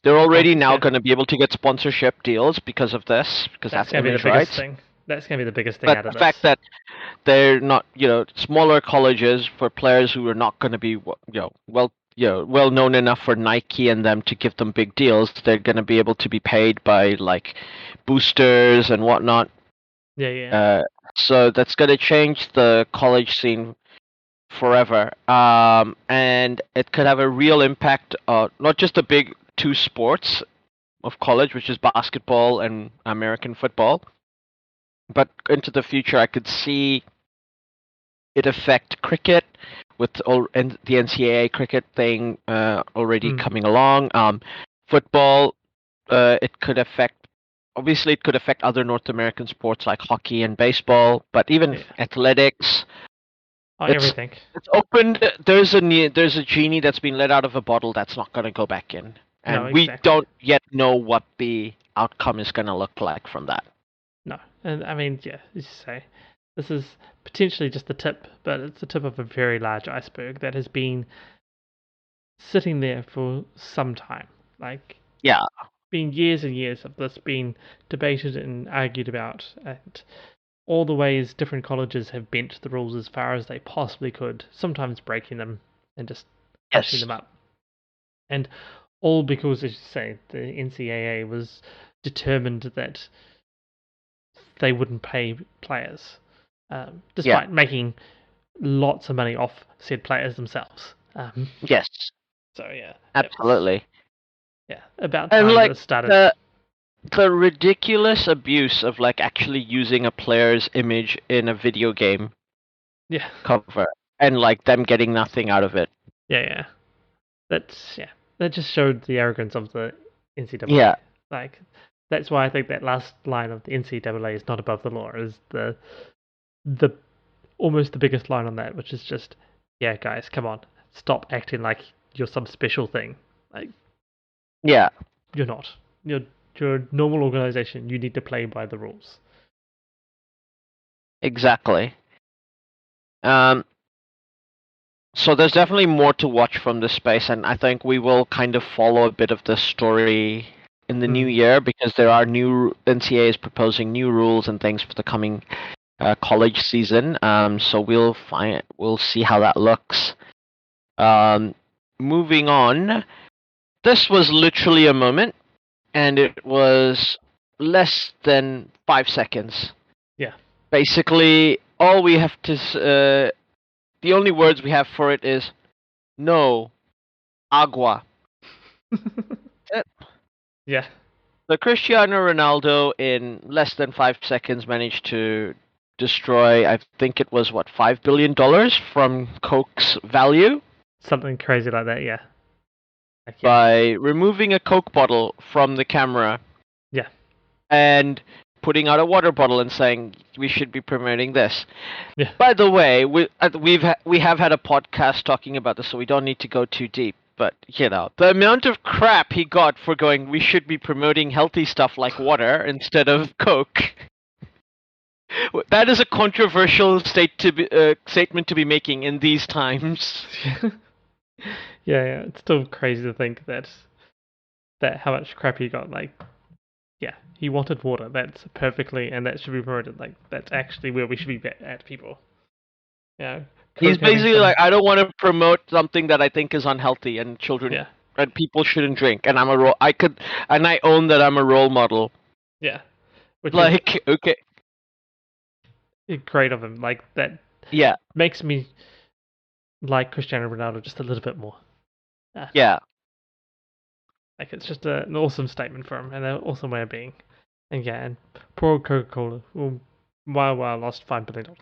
they're already sponsors. now Yeah, going to be able to get sponsorship deals because of this, because that's that's gonna be the image biggest rights. thing. That's gonna be the biggest thing But out of the fact this. that they're not, smaller colleges for players who are not going to be, well known enough for Nike and them to give them big deals, they're going to be able to be paid by like boosters and whatnot. Yeah, yeah. Uh, so that's going to change the college scene forever. And it could have a real impact, not just the big two sports of college, which is basketball and American football, but into the future, I could see it affect cricket with and the NCAA cricket thing already Mm, coming along. Football, it could affect. Obviously, it could affect other North American sports like hockey and baseball, but even yeah. athletics. Oh, It's everything. it's opened. There's a genie that's been let out of a bottle that's not going to go back in, No, and we exactly. don't yet know what the outcome is going to look like from that. No, and I mean, yeah, as you say, this is potentially just the tip, but it's the tip of a very large iceberg that has been sitting there for some time. Like, Yeah. been years and years of this being debated and argued about, and all the ways different colleges have bent the rules as far as they possibly could, sometimes breaking them and just hushing Yes. them up. And all because, as you say, the NCAA was determined that they wouldn't pay players, Yeah. despite making lots of money off said players themselves. Yes. So yeah, it was Absolutely. about And time that like it started. the ridiculous abuse of like actually using a player's image in a video game Yeah, cover and like them getting nothing out of it. yeah, yeah. Yeah. That just showed the arrogance of the NCAA. Yeah. Like that's why I think that last line of the NCAA is not above the law is the almost the biggest line on that, which is just, yeah, guys, come on, stop acting like you're some special thing. Like Yeah. you're not. You're you're a normal organization, you need to play by the rules. Exactly. So there's definitely more to watch from this space, and I think we will kind of follow a bit of the story in the new year because there are new NCAA is proposing new rules and things for the coming college season. So we'll see how that looks. Moving on, this was literally a moment, and it was less than 5 seconds. Yeah. Basically, all we have to the only words we have for it is no agua. Yeah. So Cristiano Ronaldo in less than 5 seconds managed to destroy, I think it was what, $5 billion from Coke's value Something crazy like that, yeah. Like, yeah. by removing a Coke bottle from the camera. Yeah. And putting out a water bottle and saying we should be promoting this. Yeah. By the way, we have had a podcast talking about this, so we don't need to go too deep. But you know, the amount of crap he got for going, we should be promoting healthy stuff like water instead of Coke. That is a controversial statement to be making in these times. Yeah, it's still crazy to think that how much crap he got. Like, yeah, he wanted water. That's perfectly, and that should be promoted. Like, that's actually where we should be at, people. Yeah. He's basically like, I don't want to promote something that I think is unhealthy and children and people shouldn't drink. And I own that I'm a role model. Yeah. Which like, okay. Great of him. Like, that makes me like Cristiano Ronaldo just a little bit more. Yeah. Like, it's just an awesome statement from him and an awesome way of being. And yeah, and poor Coca-Cola, wow, lost $5 billion.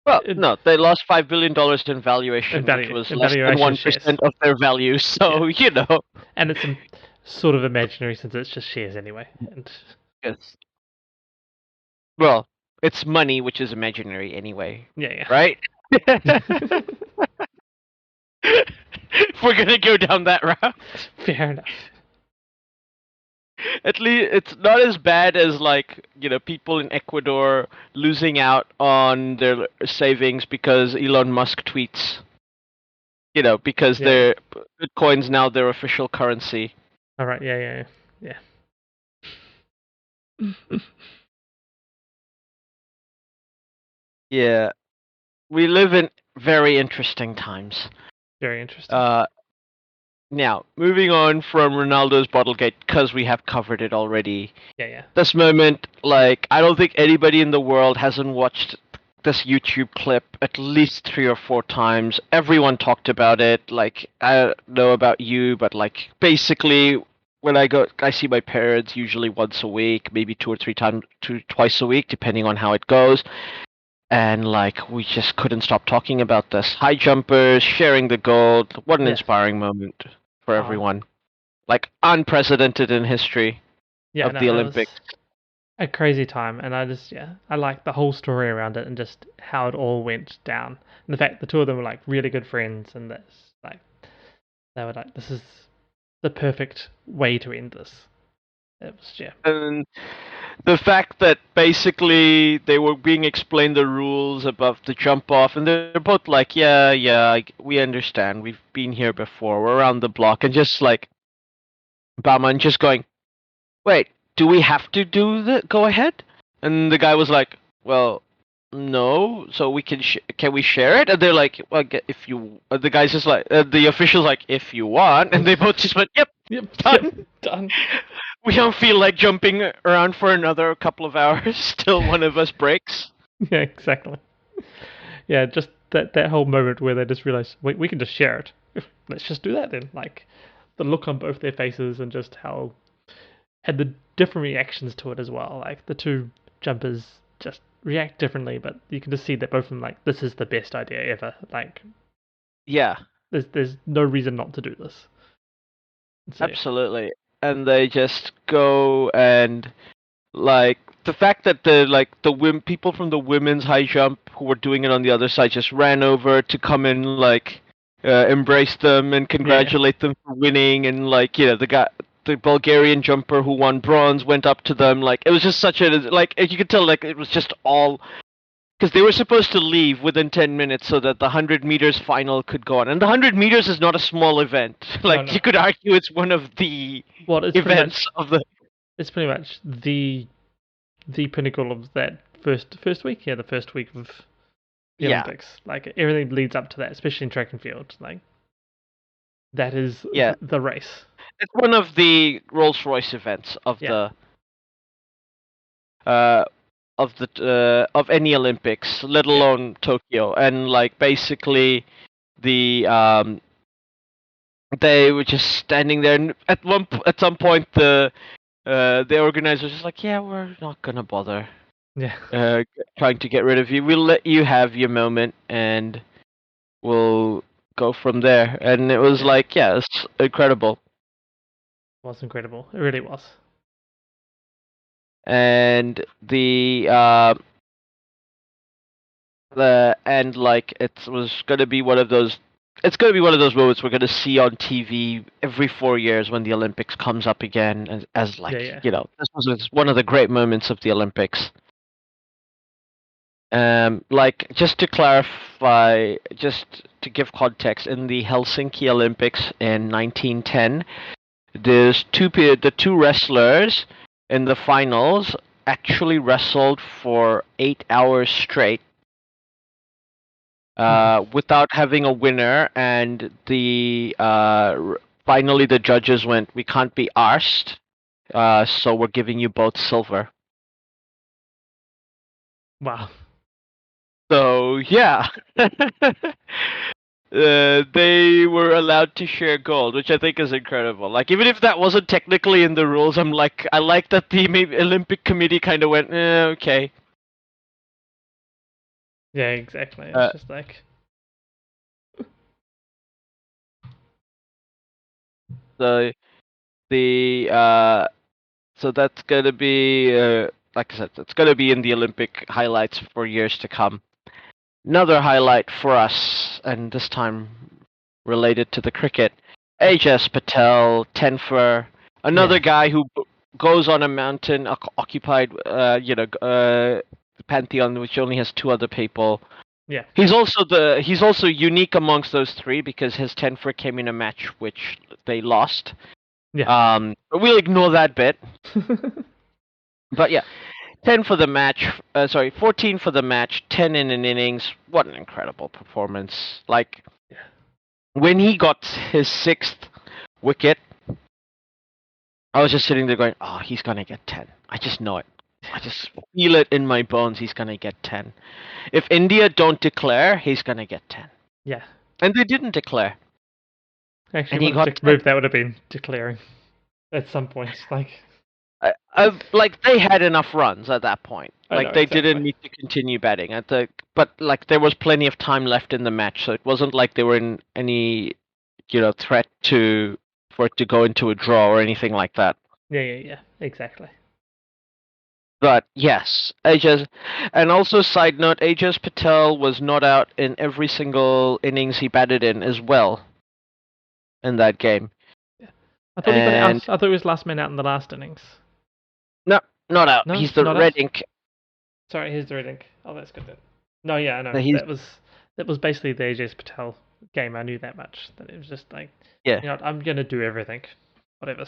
Well, no, they lost $5 billion in valuation, which was less than 1% of their value. So you know, and it's sort of imaginary since it's just shares anyway. And yes. Well, it's money, which is imaginary anyway. Yeah. Right. If we're gonna go down that route, fair enough. At least it's not as bad as, like, you know, people in Ecuador losing out on their savings because Elon Musk tweets. You know, because their Bitcoin's now their official currency. All right, yeah. Yeah, we live in very interesting times. Very interesting. Now, moving on from Ronaldo's Bottlegate, because we have covered it already. Yeah. This moment, like, I don't think anybody in the world hasn't watched this YouTube clip at least 3 or 4 times. Everyone talked about it. Like, I don't know about you, but, like, basically, when I see my parents usually once a week, maybe 2 or 3 times, twice a week, depending on how it goes. And, like, we just couldn't stop talking about this. High jumpers, sharing the gold. What an inspiring moment for everyone. Like, unprecedented in history of the Olympics. A crazy time. And I like the whole story around it and just how it all went down. And the fact the two of them were, like, really good friends. And that's, like, they were like, this is the perfect way to end this. It was, And the fact that basically they were being explained the rules above the jump off, and they're both like, yeah, we understand. We've been here before. We're around the block. And just like Bauman just going, wait, do we have to go ahead? And the guy was like, well, no. So we can we share it? And they're like, well, if you. The guy's just like, the official's like, if you want. And they both just went, yep, done. We don't feel like jumping around for another couple of hours till one of us breaks. Yeah, exactly. Yeah, just that whole moment where they just realize, wait, we can just share it. Let's just do that then. Like, the look on both their faces and just how had the different reactions to it as well. Like, the two jumpers just react differently, but you can just see that both of them, like, this is the best idea ever. Like, yeah, there's no reason not to do this. So, absolutely. And they just go and, like, the fact that the people from the women's high jump who were doing it on the other side just ran over to come and, like, embrace them and congratulate them for winning, and, like, you know, the Bulgarian jumper who won bronze went up to them. Like it was just such a like you could tell like it was just all because they were supposed to leave within 10 minutes so that the 100 meters final could go on. And the 100 meters is not a small event. Like no. you could argue it's one of the It's events of the. It's pretty much the pinnacle of that first week. Yeah, the first week of the Olympics. Like everything leads up to that, especially in track and field. Like that is the race. It's one of the Rolls-Royce events of of any Olympics, let alone Tokyo. And like basically the they were just standing there, and at some point the organizers was just like, yeah, we're not gonna bother trying to get rid of you. We'll let you have your moment and we'll go from there. And it was like, yeah, it's incredible. It was incredible. It really was. And and like it was gonna be one of those. It's gonna be one of those moments we're gonna see on TV every 4 years when the Olympics comes up again, as like you know, this was one of the great moments of the Olympics. Like just to clarify, just to give context, in the Helsinki Olympics in 1910, the two wrestlers in the finals actually wrestled for 8 hours straight without having a winner, and finally the judges went, we can't be arsed, so we're giving you both silver. Wow. So yeah. They were allowed to share gold, which I think is incredible. Like, even if that wasn't technically in the rules, I like that the Olympic Committee kind of went, okay. Yeah, exactly. It's just like so that's gonna be like I said, it's gonna be in the Olympic highlights for years to come. Another highlight for us, and this time related to the cricket, Ajaz Patel, 10 for another guy who goes on a mountain occupied, pantheon, which only has 2 other people. Yeah. He's also unique amongst those 3 because his 10 for came in a match which they lost. Yeah. But we'll ignore that bit. But yeah, 10 for the match. 14 for the match. 10 in an innings. What an incredible performance! Like when he got his 6th wicket, I was just sitting there going, "Oh, he's gonna get 10. I just know it. I just feel it in my bones. He's gonna get 10. If India don't declare, he's gonna get 10." Yeah. And they didn't declare. Actually, what move that would have been declaring at some point, like. Like they had enough runs at that point. Like they didn't need to continue batting. But like there was plenty of time left in the match, so it wasn't like they were in any, threat for it to go into a draw or anything like that. Yeah, exactly. But yes, and also side note, Ajaz Patel was not out in every single innings he batted in as well. In that game. Yeah. I thought he got out. I thought he was last man out in the last innings. No, not out. He's the red ink. Sorry, he's the red ink. Oh, that's good then. No, yeah, I know. That was basically the Ajaz Patel game. I knew that much. That it was just like, I'm gonna do everything, whatever.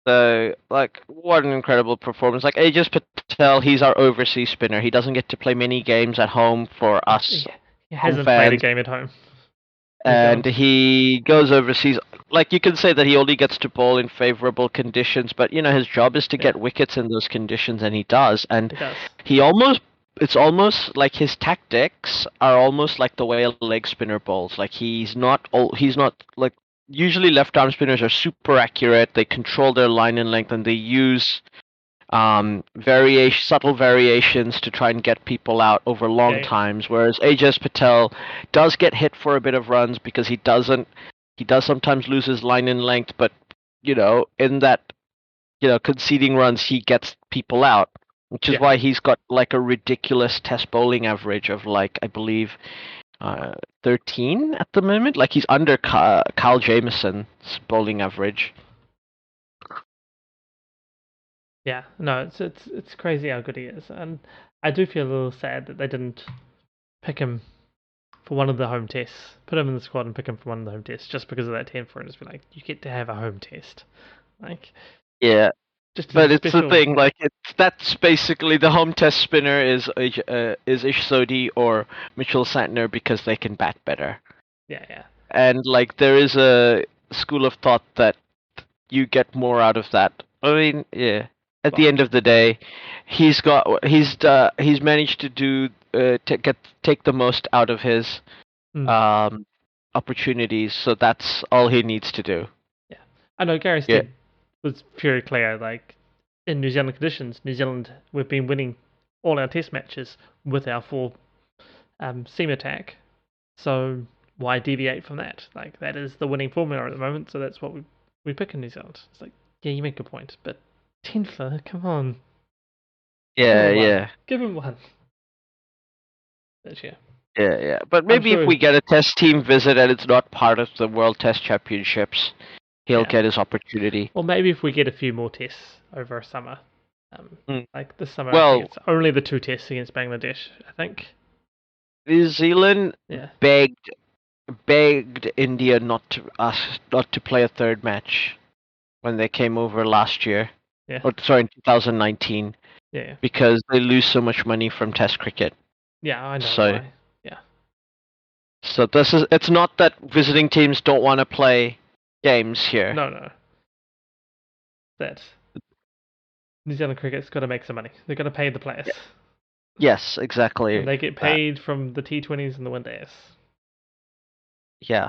So, like, what an incredible performance! Like Ajaz Patel, he's our overseas spinner. He doesn't get to play many games at home for us. He hasn't played a game at home. And he goes overseas. Like, you can say that he only gets to bowl in favorable conditions, but his job is to get wickets in those conditions, and he does. And it's almost like his tactics are almost like the way a leg spinner bowls. Like he's not like, usually left arm spinners are super accurate. They control their line and length, and they use subtle variations to try and get people out over long times, whereas Ajaz Patel does get hit for a bit of runs because he does sometimes lose his line and length, but in that conceding runs he gets people out, which is why he's got like a ridiculous test bowling average of like, I believe 13 at the moment. Like he's under Kyle Jamieson's bowling average. Yeah, no, it's crazy how good he is, and I do feel a little sad that they didn't pick him for one of the home tests, put him in the squad and pick him for one of the home tests, just because of that 10 for it. Just be like, you get to have a home test, like Yeah, just as a but it's the special. thing. Like that's basically the home test spinner is Ishsodi or Mitchell Santner because they can bat better. Yeah, yeah, And like there is a school of thought that you get more out of that. I mean, yeah. At the well, end of the day, he's managed to do take the most out of his mm, um opportunities. So that's all he needs to do. yeah. I know Gary Yeah, Stead was very clear. Like in New Zealand conditions, New Zealand we've been winning all our test matches with our full seam attack. So why deviate from that? Like that is the winning formula at the moment. So that's what we pick in New Zealand. It's like, yeah, you make a point, but Tenfer, come on, give yeah, him one, yeah, give him one. But yeah, yeah. But I'm maybe if sure. we get a test team visit and it's not part of the World Test Championships, he'll Yeah, get his opportunity. or maybe if we get a few more tests over a summer. Mm. Like this summer, I think Well, it's only the 2 tests against Bangladesh. I think. New Zealand Yeah, begged India not to play a third match when they came over last year, yeah, or sorry, in 2019, yeah, because they lose so much money from Test cricket. yeah. I know So, why. Yeah, it's not that visiting teams don't want to play games here. no, no. That New Zealand cricket's got to make some money. They've got to pay the players, Yeah. Yes, and exactly they get that. paid from the T20s and the one days. Yeah.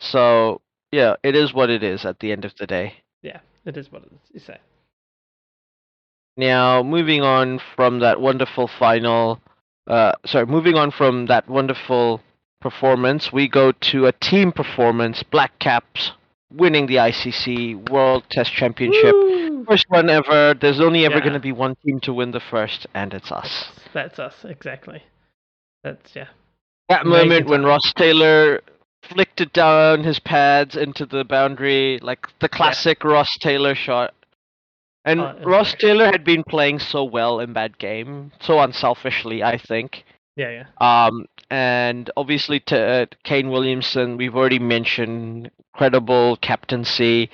So, yeah, it is what it is at the end of the day. Yeah, it is what it is. You say. Now, moving on from that wonderful performance, we go to a team performance. Black Caps winning the ICC World Test Championship. Woo! First one ever. There's only ever going Yeah, to be one team to win the first, and it's that's us. us. That's us exactly. That's yeah. That Amazing moment when timing. Ross Taylor flicked it down his pads into the boundary, like the Yeah. classic Ross Taylor shot. Oh, And it was Ross great. Taylor had been playing so well in that game, so unselfishly, I think. Yeah, yeah. And obviously to Kane Williamson, we've already mentioned credible captaincy,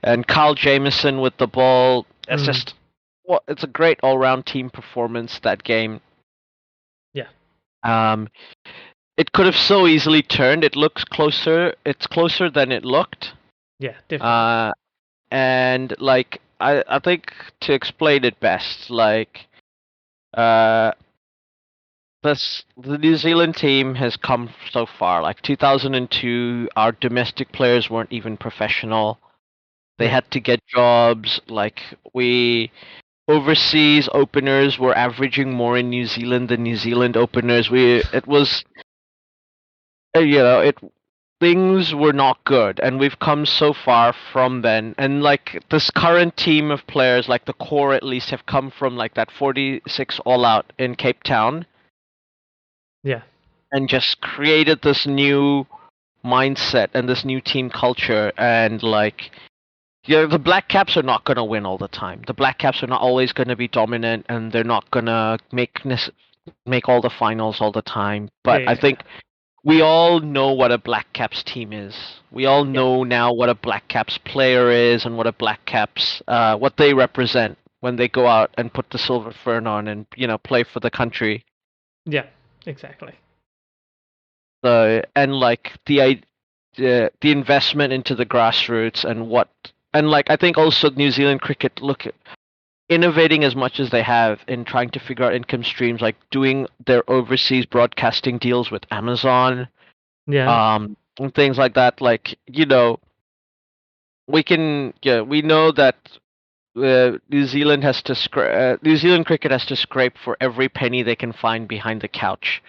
and Kyle Jamieson with the ball. It's Mm, just, well, it's a great all-round team performance that game. yeah. Um, it could have so easily turned. It looks closer. It's closer than it looked. Yeah, definitely. Uh, and like I think to explain it best, like uh the New Zealand team has come so far. Like 2002, our domestic players weren't even professional. They Yeah. had to get jobs. Like we overseas openers were averaging more in New Zealand than New Zealand openers. It was it things were not good, and we've come so far from then. And like this current team of players, like the core at least, have come from like that 46 all out in Cape Town Yeah. and just created this new mindset and this new team culture. And like the Black Caps are not going to win all the time. The Black Caps are not always going to be dominant, and they're not going to make all the finals all the time. Yeah, But I yeah, yeah. think we all know what a Black Caps team is. We all Yeah. know now what a Black Caps player is and what a Black Caps what they represent when they go out and put the silver fern on and play for the country. Yeah. Exactly. So and like the investment into the grassroots and like I think also New Zealand cricket look innovating as much as they have in trying to figure out income streams, like doing their overseas broadcasting deals with Amazon, Yeah. and things like that. Like we know that New Zealand cricket has to scrape for every penny they can find behind the couch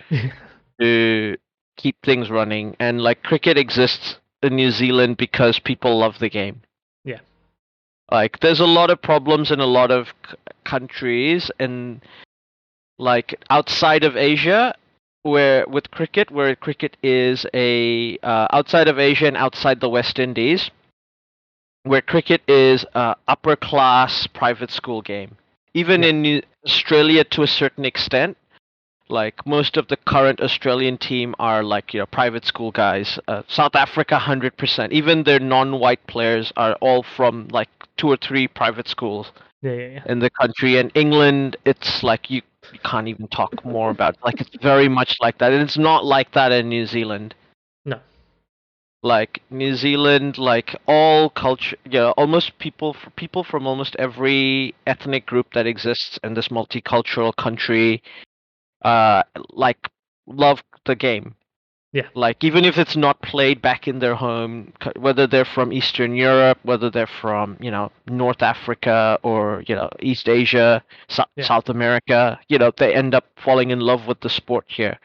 to keep things running, and like cricket exists in New Zealand because people love the game. Yeah. Like there's a lot of problems in a lot of countries and like outside of Asia where cricket is a outside of Asia and outside the West Indies where cricket is a upper class private school game. Even Yeah. in Australia, to a certain extent, like most of the current Australian team are like private school guys. South Africa, 100%. Even their non-white players are all from like two or three private schools Yeah. in the country. And England, it's like you can't even talk more about. Like it's very much like that, and it's not like that in New Zealand. No. Like New Zealand, like all culture, almost people from almost every ethnic group that exists in this multicultural country, uh, like love the game. Yeah. Like even if it's not played back in their home, whether they're from Eastern Europe, whether they're from North Africa or East Asia, Yeah. South America, they end up falling in love with the sport here,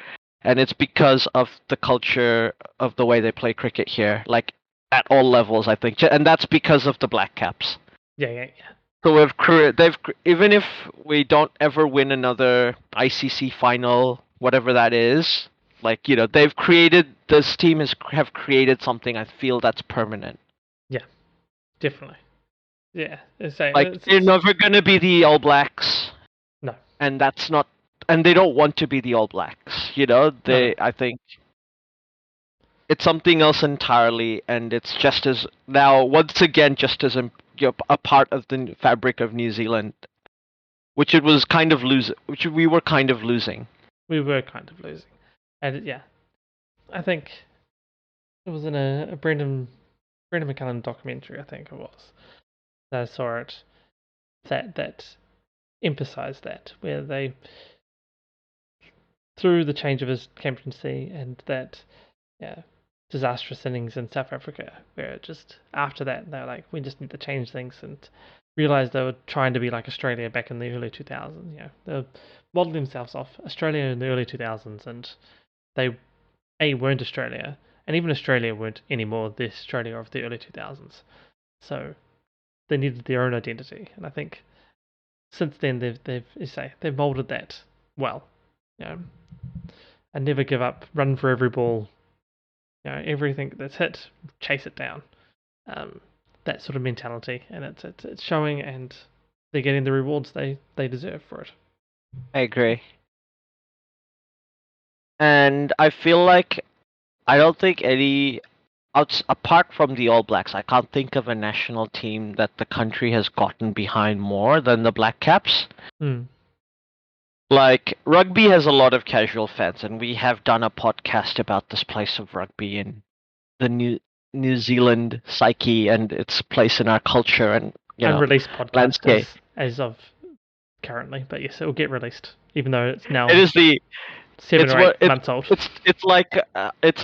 and it's because of the culture of the way they play cricket here, like at all levels, I think, and that's because of the Black Caps. Yeah. So even if we don't ever win another ICC final, whatever that is, like they've created this team have created something I feel that's permanent. Yeah. Definitely. Yeah. So Like they're never gonna be the All Blacks, no. and that's not, and they don't want to be the All Blacks. No. I think it's something else entirely, and it's just as now once again just as a part of the fabric of New Zealand, which it was kind of which we were kind of losing. We were kind of losing, and yeah, I think it was in a Brendan McCullum documentary. I think it was that I saw it that emphasized that, where they, through the change of his captaincy and that disastrous innings in South Africa, where just after that they were like, we just need to change things, and realized they were trying to be like Australia back in the early 2000s. They were modeling themselves off Australia in the early 2000s, and they weren't Australia, and even Australia weren't anymore the Australia of the early 2000s. So they needed their own identity, and I think since then they've molded that well. And never give up, run for every ball. Everything that's hit, chase it down. That sort of mentality, and it's showing, and they're getting the rewards they deserve for it. I agree. And I feel like I don't think apart from the All Blacks, I can't think of a national team that the country has gotten behind more than the Black Caps. Like rugby has a lot of casual fans, and we have done a podcast about this place of rugby and the New Zealand psyche and its place in our culture and unreleased podcast landscape as of currently, but yes, it will get released, even though it's now it is 7 or 8 months old. It's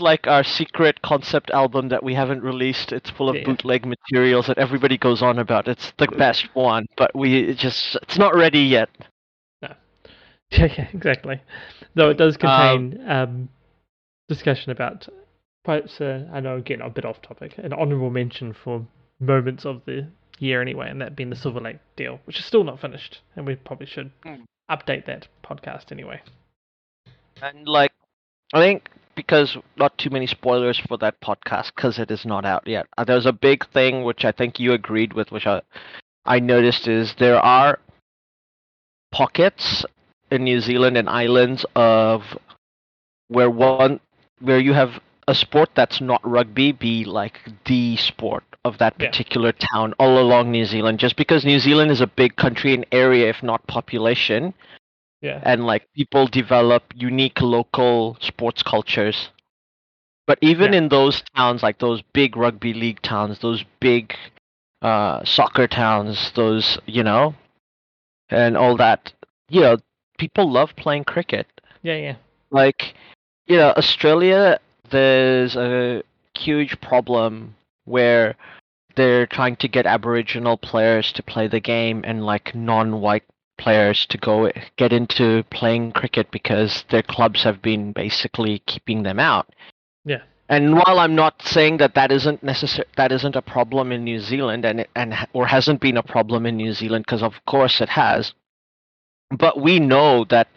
like our secret concept album that we haven't released. It's full of bootleg materials that everybody goes on about. It's the best one, but it's not ready yet. No. Yeah, exactly. Though it does contain discussion about, perhaps, I know, again, a bit off topic, an honourable mention for moments of the year anyway, and that being the Silver Lake deal, which is still not finished, and we probably should update that podcast anyway. And I think because not too many spoilers for that podcast because it is not out yet. There's a big thing which I think you agreed with, which I noticed is there are pockets in New Zealand and islands of where you have a sport that's not rugby be like the sport of that particular town all along New Zealand, just because New Zealand is a big country in area, if not population. Yeah. And people develop unique local sports cultures. But even in those towns, like those big rugby league towns, those big soccer towns, those and all that, people love playing cricket. Yeah. Australia, there's a huge problem where they're trying to get Aboriginal players to play the game and non-white players to go get into playing cricket because their clubs have been basically keeping them out. Yeah. And while I'm not saying that isn't a problem in New Zealand or hasn't been a problem in New Zealand, because of course it has, but we know that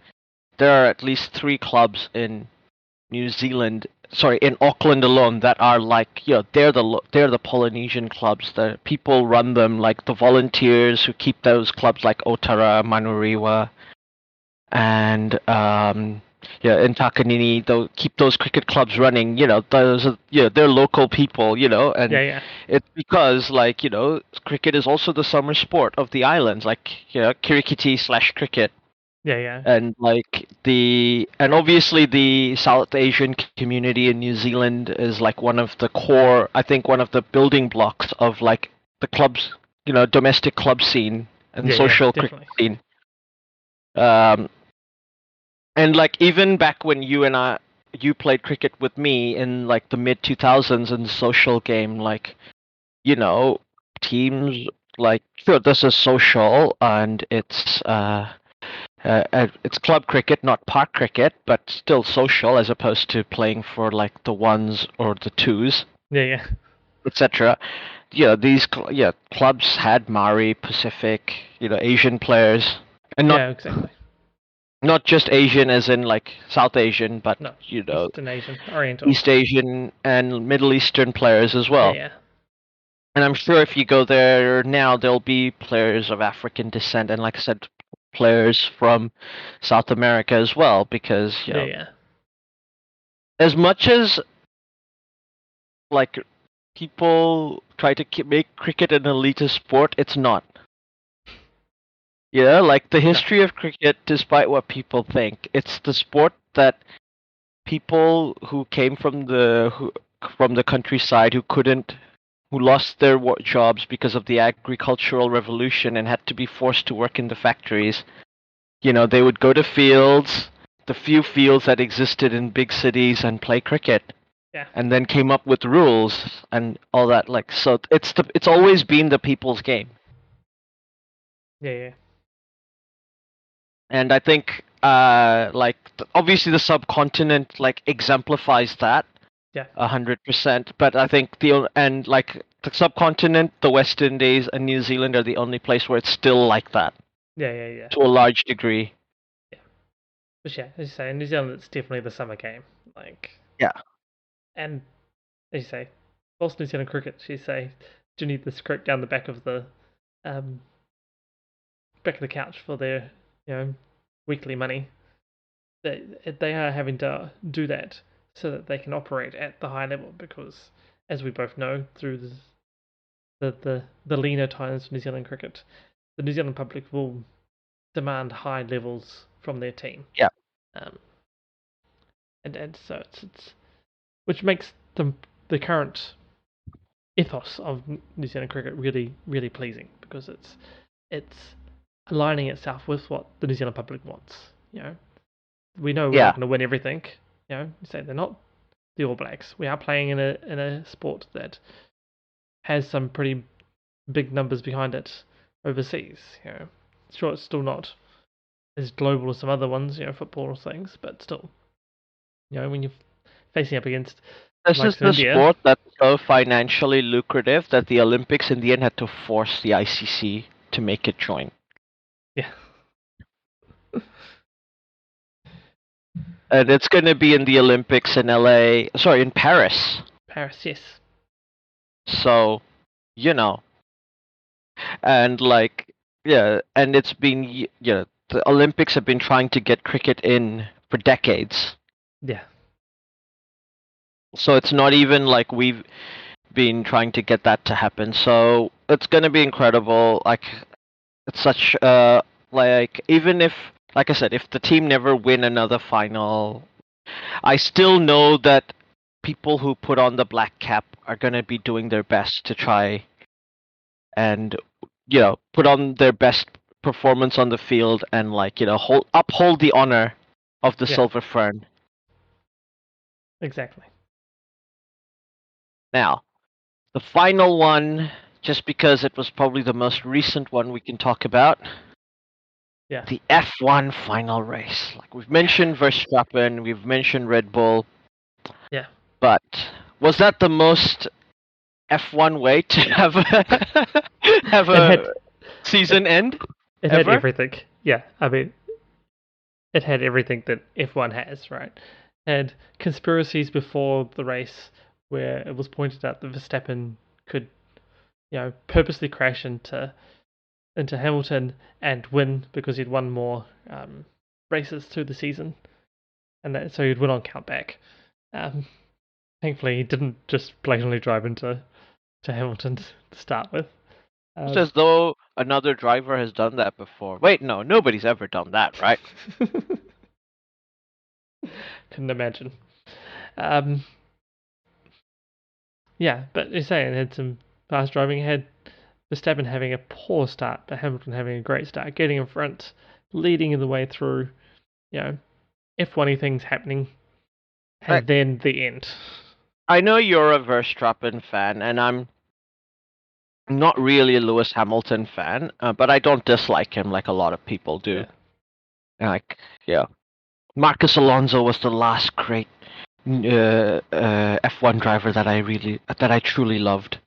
there are at least 3 clubs in New Zealand sorry, in Auckland alone that are like, they're the Polynesian clubs. The people run them, like the volunteers who keep those clubs, like Otara, Manurewa, and in Takanini, they'll keep those cricket clubs running. Those are, they're local people. Yeah, And yeah, it's because, like, cricket is also the summer sport of the islands, like, kirikiti slash cricket. yeah, yeah, And obviously the South Asian community in New Zealand is like one of the core, I think one of the building blocks of like the clubs, domestic club scene and yeah, yeah, social cricket definitely. scene. Um, and like even back when you played cricket with me in like the mid 2000s in the social game, like, you know, teams, like, sure, this is social and it's club cricket, not park cricket, but still social as opposed to playing for like the ones or the twos, Yeah, yeah, etc. Clubs had Maori, Pacific, Asian players, and yeah, exactly. not just Asian as in like South Asian, but No, Eastern Asian, Oriental. East Asian and Middle Eastern players as Yeah, well. yeah, And I'm sure if you go there now, there'll be players of African descent, and like I said, players from South America as well, because yeah, yeah, as much as like people try to make cricket an elitist sport, it's not. Like the no, history of cricket, despite what people think, it's the sport that people who came from the countryside who lost their jobs because of the agricultural revolution and had to be forced to work in the factories. They would go to fields, the few fields that existed in big cities, and play cricket. yeah, And then came up with rules and all that. Like, so it's always been the people's game. yeah, yeah, And I think like obviously the subcontinent like exemplifies that yeah, 100%. But I think like the subcontinent, the West Indies, and New Zealand are the only place where it's still like that yeah, yeah, yeah. to a large degree. Yeah. But yeah, as you say, in New Zealand, it's definitely the summer game. Like, Yeah. and as you say, whilst New Zealand cricket, you say, do you need the script down the um, back of the couch for their, weekly money? They are having to do that so that they can operate at the high level because, as we both know, through the leaner times of New Zealand cricket, the New Zealand public will demand high levels from their team. Yeah. Um, and so it's which makes the current ethos of New Zealand cricket really really pleasing because it's aligning itself with what the New Zealand public wants. We know we're not Yeah. going to win everything. You say they're not the All Blacks. We are playing in a sport that has some pretty big numbers behind it overseas. Sure, it's still not as global as some other ones, football or things, but still, when you're facing up against This is likes of the India, sport that's so financially lucrative that the Olympics in the end had to force the ICC to make it join. yeah, And it's going to be in the Olympics in in Paris. Paris, yes, So, you know, and like, yeah, and it's been, the Olympics have been trying to get cricket in for decades. yeah, So it's not even like we've been trying to get that to happen. So it's going to be incredible. Like, it's such, like, even if, like I said, if the team never win another final, I still know that people who put on the black cap are going to be doing their best to try and put on their best performance on the field and like uphold the honor of the yeah, silver fern. exactly, Now, the final one, just because it was probably the most recent one we can talk about, yeah, the F1 final race. Like we've mentioned Verstappen, we've mentioned Red Bull, yeah. but was that the most F1 way to have have It had a season end it had ever? everything. Yeah, I mean, it had everything that F1 has, right? had conspiracies before the race where it was pointed out that Verstappen could, purposely crash into Hamilton and win because he'd won more races through the season, and so he'd win on countback. Thankfully, he didn't just blatantly drive into Hamilton to start with. It's as though another driver has done that before. Wait, no, nobody's ever done that, right? Couldn't imagine. Yeah, but you're saying it had some fast driving. It had Verstappen having a poor start, but Hamilton having a great start, getting in front, leading the way through, F1-y things happening, and then the end. I know you're a Verstappen fan, and I'm not really a Lewis Hamilton fan, but I don't dislike him like a lot of people do. Marcus Alonso was the last great F1 driver that I truly loved.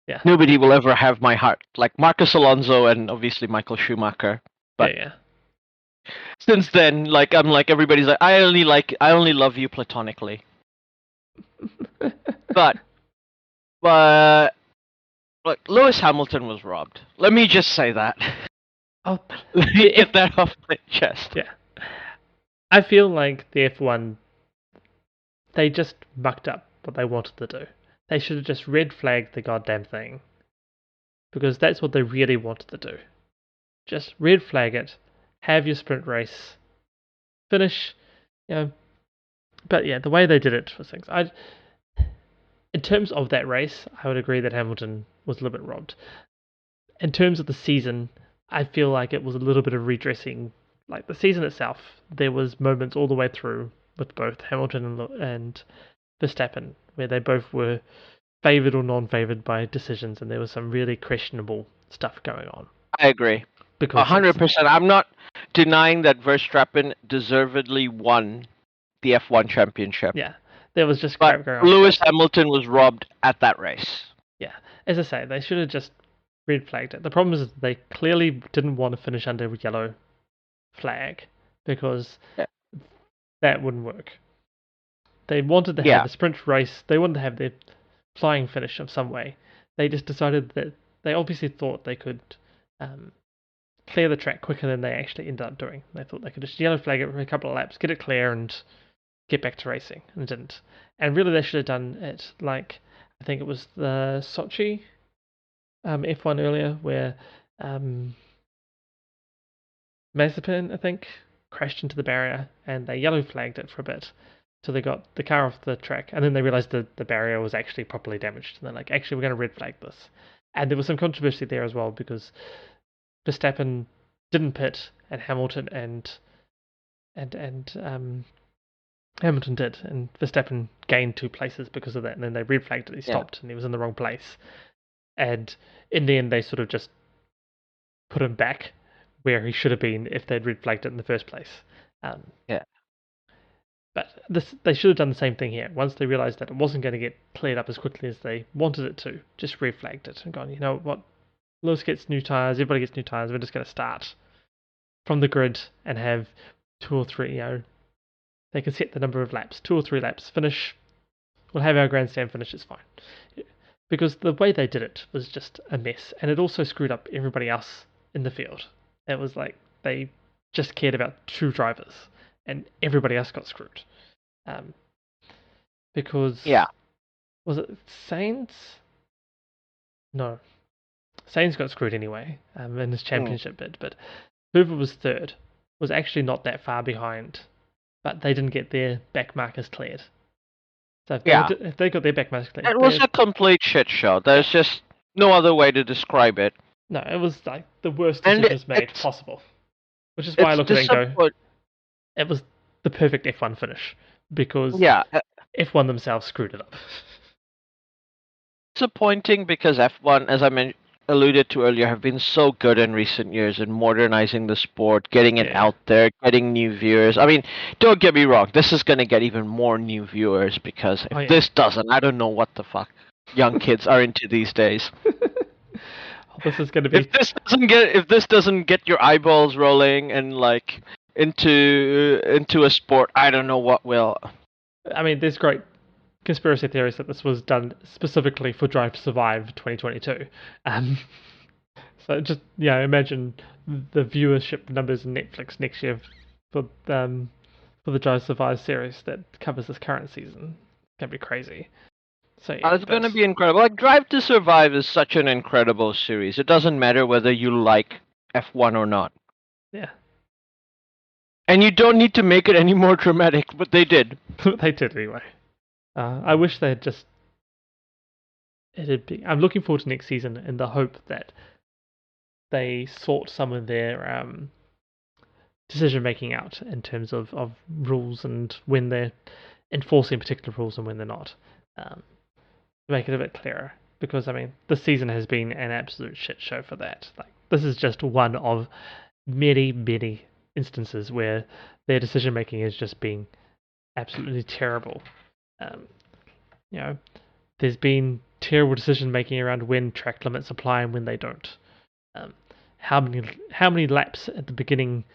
Yeah. Nobody will ever have my heart like Marcus Alonso and obviously Michael Schumacher. But since then, I'm like everybody's like I only love you platonically. but look, Lewis Hamilton was robbed. Let me just say that. Oh, let me get that off my chest. Yeah. I feel like the F1, they just mucked up what they wanted to do. They should have just red flagged the goddamn thing. Because that's what they really wanted to do. Just red flag it, have your sprint race, finish, But yeah, the way they did it was things. In terms of that race, I would agree that Hamilton was a little bit robbed. In terms of the season, I feel like it was a little bit of redressing. Like the season itself, there was moments all the way through with both Hamilton and Verstappen where they both were favoured or non-favoured by decisions, and there was some really questionable stuff going on. I agree. 100%. I'm not denying that Verstappen deservedly won the F1 championship. Yeah, there was just crap going on. Lewis Hamilton was robbed at that race. Yeah, as I say, they should have just red flagged it. The problem is they clearly didn't want to finish under a yellow flag because that wouldn't work. They wanted to have a sprint race. They wanted to have their flying finish of some way. They just decided that they obviously thought they could clear the track quicker than they actually ended up doing. They thought they could just yellow flag it for a couple of laps, get it clear, and get back to racing, and didn't. And really, they should have done it like I think it was the Sochi F1 earlier, where Mazepin, I think, crashed into the barrier, and they yellow flagged it for a bit. So they got the car off the track, and then they realized that the barrier was actually properly damaged. And they're like, actually, we're going to red flag this. And there was some controversy there as well, because Verstappen didn't pit, and Hamilton and Hamilton did, and Verstappen gained 2 places because of that. And then they red flagged it. He stopped, and he was in the wrong place. And in the end, they sort of just put him back where he should have been if they'd red flagged it in the first place. But they should have done the same thing here. Once they realized that it wasn't going to get cleared up as quickly as they wanted it to, just red flagged it and gone, you know what, Lewis gets new tyres, everybody gets new tyres, we're just going to start from the grid and have 2 or 3, they can set the number of laps, 2 or 3 laps, finish, we'll have our grandstand finish, it's fine. Because the way they did it was just a mess, and it also screwed up everybody else in the field. It was like they just cared about 2 drivers, and everybody else got screwed. Because was it Sainz? No, Sainz got screwed anyway in his championship bid. But whoever was third was actually not that far behind, but they didn't get their back markers cleared. So if they got their back markers cleared, it was a complete shit show. There's just no other way to describe it. No, it was like the worst decisions made possible. Which is why I look at it and go, it was the perfect F1 finish, because F1 themselves screwed it up. Disappointing because F1, as I alluded to earlier, have been so good in recent years in modernizing the sport, getting it out there, getting new viewers. I mean, don't get me wrong, this is going to get even more new viewers, because if this doesn't, I don't know what the fuck young kids are into these days. This is going to be... If this doesn't get your eyeballs rolling and like into a sport, I don't know what will. I mean, there's great conspiracy theories that this was done specifically for Drive to Survive 2022. Um, so just imagine the viewership numbers in Netflix next year for the Drive to Survive series that covers this current season. It's gonna be crazy. So yeah, It's going to be incredible. Like Drive to Survive is such an incredible series. It doesn't matter whether you like F1 or not. yeah, And you don't need to make it any more dramatic, but they did. they did anyway. I wish they had just. I'm looking forward to next season in the hope that they sort some of their decision making out in terms of rules and when they're enforcing particular rules and when they're not. Make it a bit clearer. Because, I mean, this season has been an absolute shit show for that. Like, this is just one of many, many instances where their decision making has just been absolutely terrible. There's been terrible decision making around when track limits apply and when they don't. How many laps at the beginning?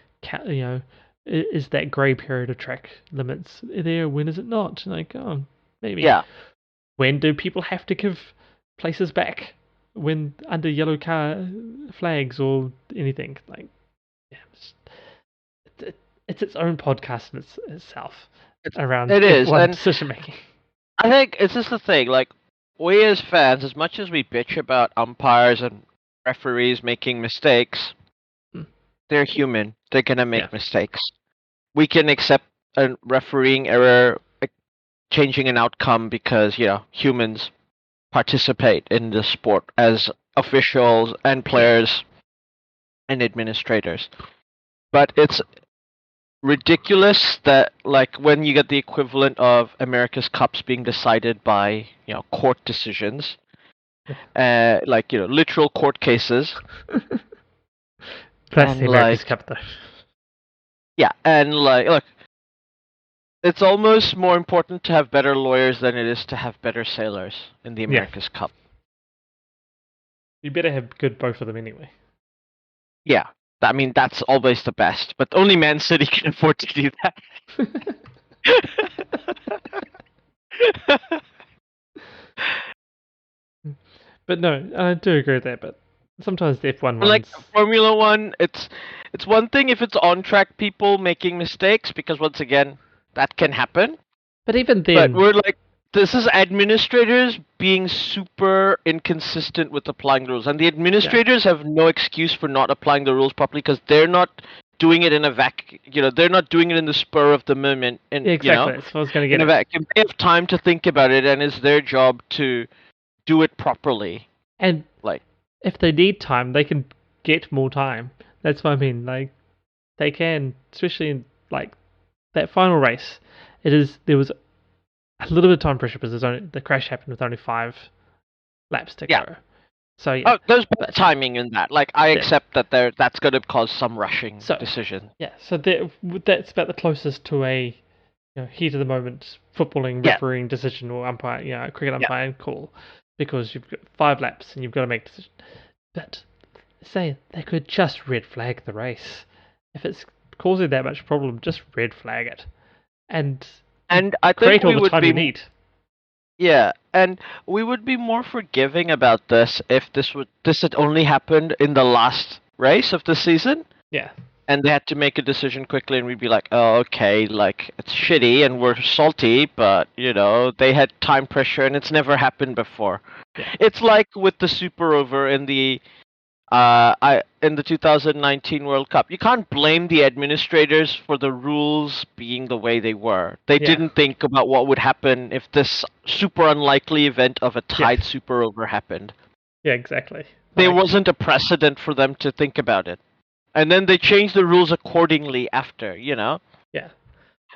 Is that grey period of track limits there? When is it not? Like, oh, maybe. Yeah. When do people have to give places back? When under yellow car flags or anything? Like, yeah, it's its own podcast in itself around It is, F1 and decision making. I think it's just the thing. Like, we as fans, as much as we bitch about umpires and referees making mistakes, they're human. They're gonna make mistakes. We can accept a refereeing error, changing an outcome because humans participate in the sport as officials and players and administrators. But it's ridiculous that like when you get the equivalent of America's Cups being decided by court decisions, like literal court cases. That's the America's Cup, though. Yeah, and look, it's almost more important to have better lawyers than it is to have better sailors in the America's Cup. You better have both of them anyway. Yeah, I mean that's always the best, but only Man City can afford to do that. But no, I do agree with that. But sometimes the F1 ones, like Formula One, it's one thing if it's on track people making mistakes because once again that can happen. But even then, but we're like, this is administrators being super inconsistent with applying the rules, and the administrators have no excuse for not applying the rules properly because they're not doing it in a vacuum. They're not doing it in the spur of the moment. And exactly, that's what I was going to get in a vacuum. They have time to think about it, and it's their job to do it properly. And like, if they need time, they can get more time. That's what I mean. Like, they can, especially in like that final race. There was a little bit of time pressure because the crash happened with only 5 laps to go. So yeah. Oh, there's timing in that. Like, I accept that that's going to cause some rushing decision. Yeah. So that's about the closest to a heat of the moment footballing refereeing decision or umpire, cricket umpiring call, because you've got 5 laps and you've got to make a decision. But say they could just red flag the race. If it's causing that much problem, just red flag it, and I create think all the time you need. Yeah, and we would be more forgiving about this if this had only happened in the last race of the season. Yeah. And they had to make a decision quickly, and we'd be like, oh, okay, like, it's shitty, and we're salty, but, they had time pressure, and it's never happened before. Yeah. It's like with the Super Over in the 2019 World Cup. You can't blame the administrators for the rules being the way they were. They didn't think about what would happen if this super unlikely event of a tied Super Over happened. Yeah, exactly. There wasn't a precedent for them to think about it. And then they changed the rules accordingly after, Yeah.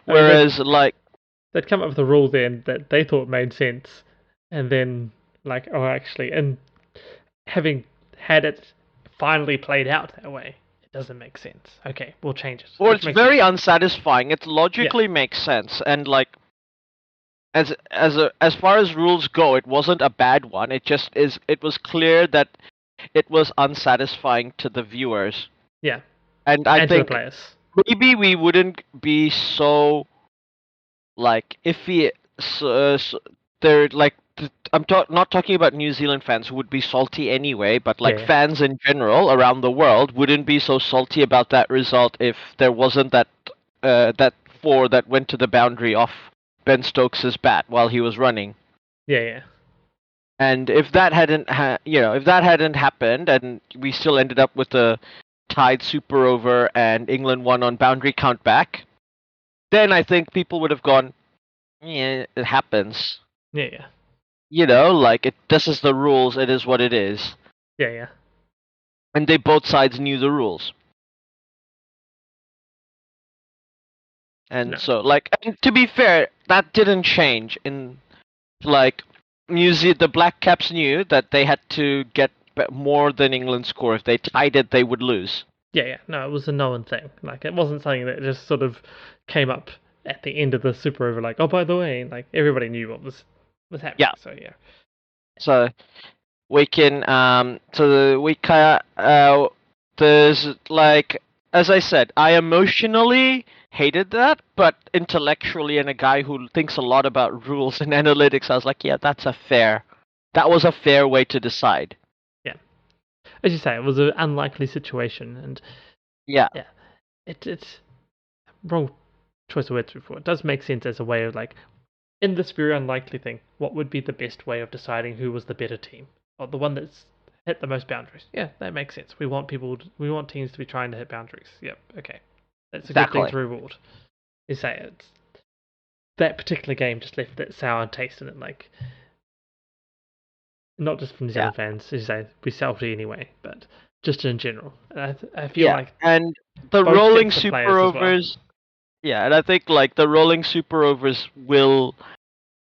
Whereas, they'd come up with a rule then that they thought made sense, and then, and having had it finally played out that way, it doesn't make sense. Okay, we'll change it. Or it's very unsatisfying. It logically makes sense, and as far as rules go, it wasn't a bad one. It just is. It was clear that it was unsatisfying to the viewers. Yeah, and I think to the players. maybe we wouldn't be so like iffy. They're like not talking about New Zealand fans who would be salty anyway, but like Yeah, fans in general around the world wouldn't be so salty about that result if there wasn't that four that went to the boundary off Ben Stokes's bat while he was running. yeah. And if that if that hadn't happened, and we still ended up with a tied super over, and England won on boundary count back, then I think people would have gone, yeah, it happens. Yeah. Like this is the rules. It is what it is. Yeah. And they both sides knew the rules. And No. so, like, and to be fair, that didn't change. In like, the Black Caps knew that they had to get more than England's score. If they tied it, they would lose. Yeah. No, it was a known thing. Like, it wasn't something that just sort of came up at the end of the Super Over. Like, oh, by the way, like everybody knew what was happening. Yeah. So yeah. So we can there's like, as I said, I emotionally hated that, but intellectually, and a guy who thinks a lot about rules and analytics, I was like, yeah, that was a fair way to decide. Yeah. As you say, it was an unlikely situation, and Yeah. yeah, it's wrong choice of words before. It does make sense as a way of like, in this very unlikely thing, what would be the best way of deciding who was the better team, or the one that's hit the most boundaries? Yeah, that makes sense. We want teams to be trying to hit boundaries. Yep, okay, that's a good thing to Exactly. reward. You say it's that particular game just left that sour taste in it, like not just from New Yeah. Zealand fans, as you say, we salty anyway, but just in general. And I feel Yeah. like And the both rolling sets of super players as well. overs. Yeah, and I think like the rolling super overs will,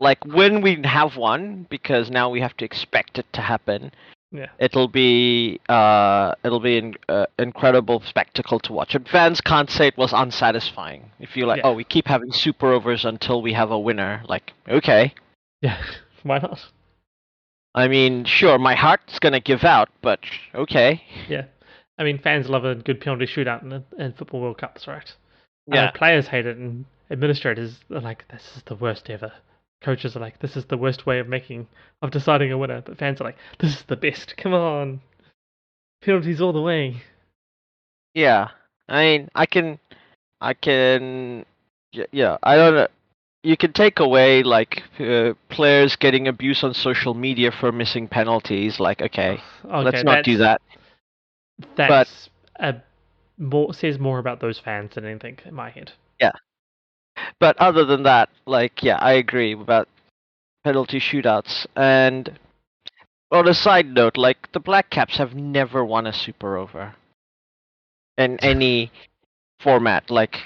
like, when we have one, because now we have to expect it to happen. Yeah. It'll be an incredible spectacle to watch. And fans can't say it was unsatisfying. If you're like, Yeah. oh, we keep having super overs until we have a winner, like, okay. Yeah. Why not? I mean, sure, my heart's gonna give out, but okay. Yeah. I mean, fans love a good penalty shootout in Football World Cups, right? I know Yeah, players hate it, and administrators are like, this is the worst ever. Coaches are like, this is the worst way of deciding a winner. But fans are like, this is the best. Come on. Penalties all the way. yeah. I mean, yeah. I don't know. You can take away like players getting abuse on social media for missing penalties. Like, okay, Okay, let's not do that. But that's says more about those fans than anything in my head. yeah, but other than that, like, yeah, I agree about penalty shootouts. And on a side note, like, the Black Caps have never won a super over in any format. Like,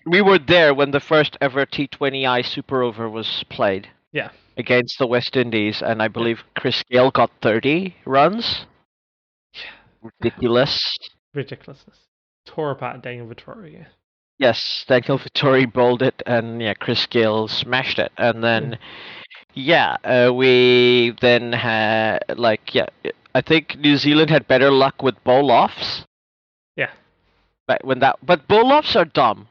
we were there when the first ever T20I super over was played. Yeah. Against the West Indies, and I believe Chris Gale got 30 runs. Ridiculous. Ridiculousness. Tore apart Daniel Vittorio. Yes, Daniel Vittori bowled it, and yeah, Chris Gale smashed it. And then, we then had, like, I think New Zealand had better luck with bowl-offs. Yeah. But bowl-offs are dumb.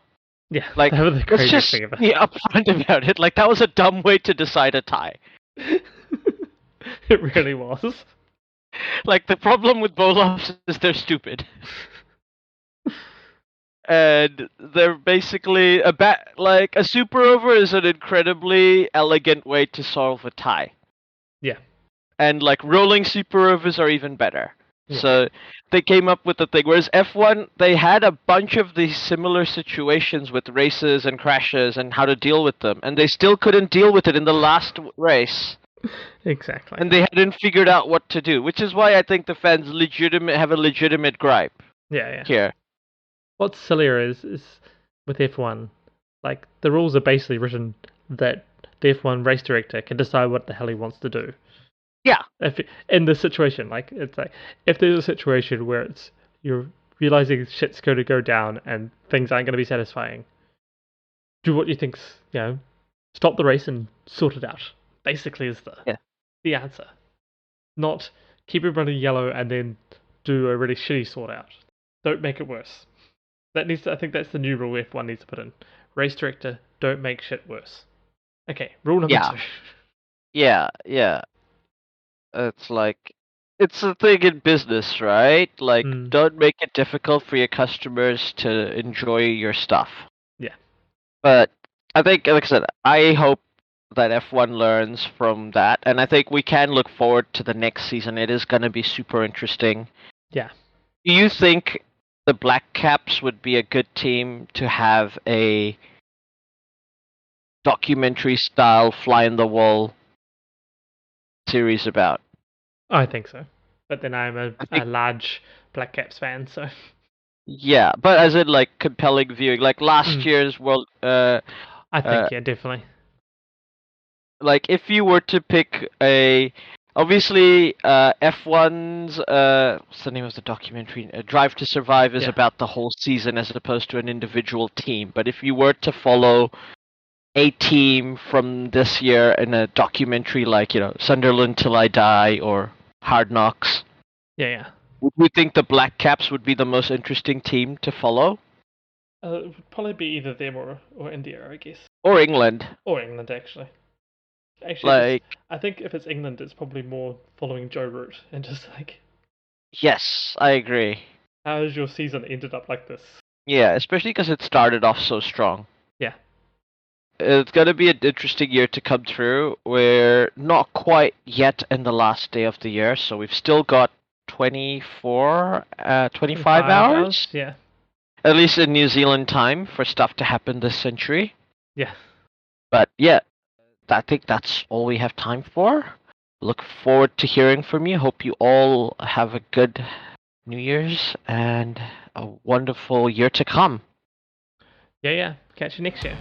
Yeah, Like, that was the let's craziest just thing ever. be upfront about it. Like, that was a dumb way to decide a tie. It really was. Like, the problem with bowl-offs is they're stupid. And they're basically like a super over is an incredibly elegant way to solve a tie. Yeah. And like rolling super overs are even better. Yeah. So they came up with the thing. Whereas F1, they had a bunch of these similar situations with races and crashes and how to deal with them, and they still couldn't deal with it in the last race. Exactly. And they hadn't figured out what to do, which is why I think the fans have a legitimate gripe Yeah. here. What's sillier is with F1, like the rules are basically written that the F1 race director can decide what the hell he wants to do. Yeah. In this situation, like it's like if there's a situation where you're realizing shit's going to go down and things aren't going to be satisfying, do what you think's stop the race and sort it out. Basically, is the answer. Not keep everybody yellow and then do a really shitty sort out. Don't make it worse. I think that's the new rule F1 needs to put in. Race director, don't make shit worse. Okay, rule number Yeah. 2. Yeah. It's like it's a thing in business, right? Like, Mm, don't make it difficult for your customers to enjoy your stuff. yeah. But I think, like I said, I hope that F1 learns from that, and I think we can look forward to the next season. It is going to be super interesting. Yeah. Do you think the Black Caps would be a good team to have a documentary style fly in the wall series about? I think so. But then I'm I a think, large Black Caps fan, so. yeah, but as in like compelling viewing, like last Mm, year's World, I uh, think, yeah, definitely. like if you were to pick a, obviously, F1's, what's the name of the documentary? Drive to Survive is Yeah. about the whole season as opposed to an individual team. But if you were to follow a team from this year in a documentary like, Sunderland Till I Die or Hard Knocks, Yeah. would you think the Black Caps would be the most interesting team to follow? It would probably be either them or India, I guess. Or England? Or England, actually. Actually, Like, I think if it's England, it's probably more following Joe Root and just like, yes, I agree. how has your season ended up like this? Yeah, especially because it started off so strong. Yeah. It's going to be an interesting year to come through. We're not quite yet in the last day of the year, so we've still got 25 25 hours? hours, Yeah. at least in New Zealand time, for stuff to happen this century. Yeah. But yeah, I think that's all we have time for. Look forward to hearing from you. Hope you all have a good New Year's and a wonderful year to come. Yeah. Catch you next year.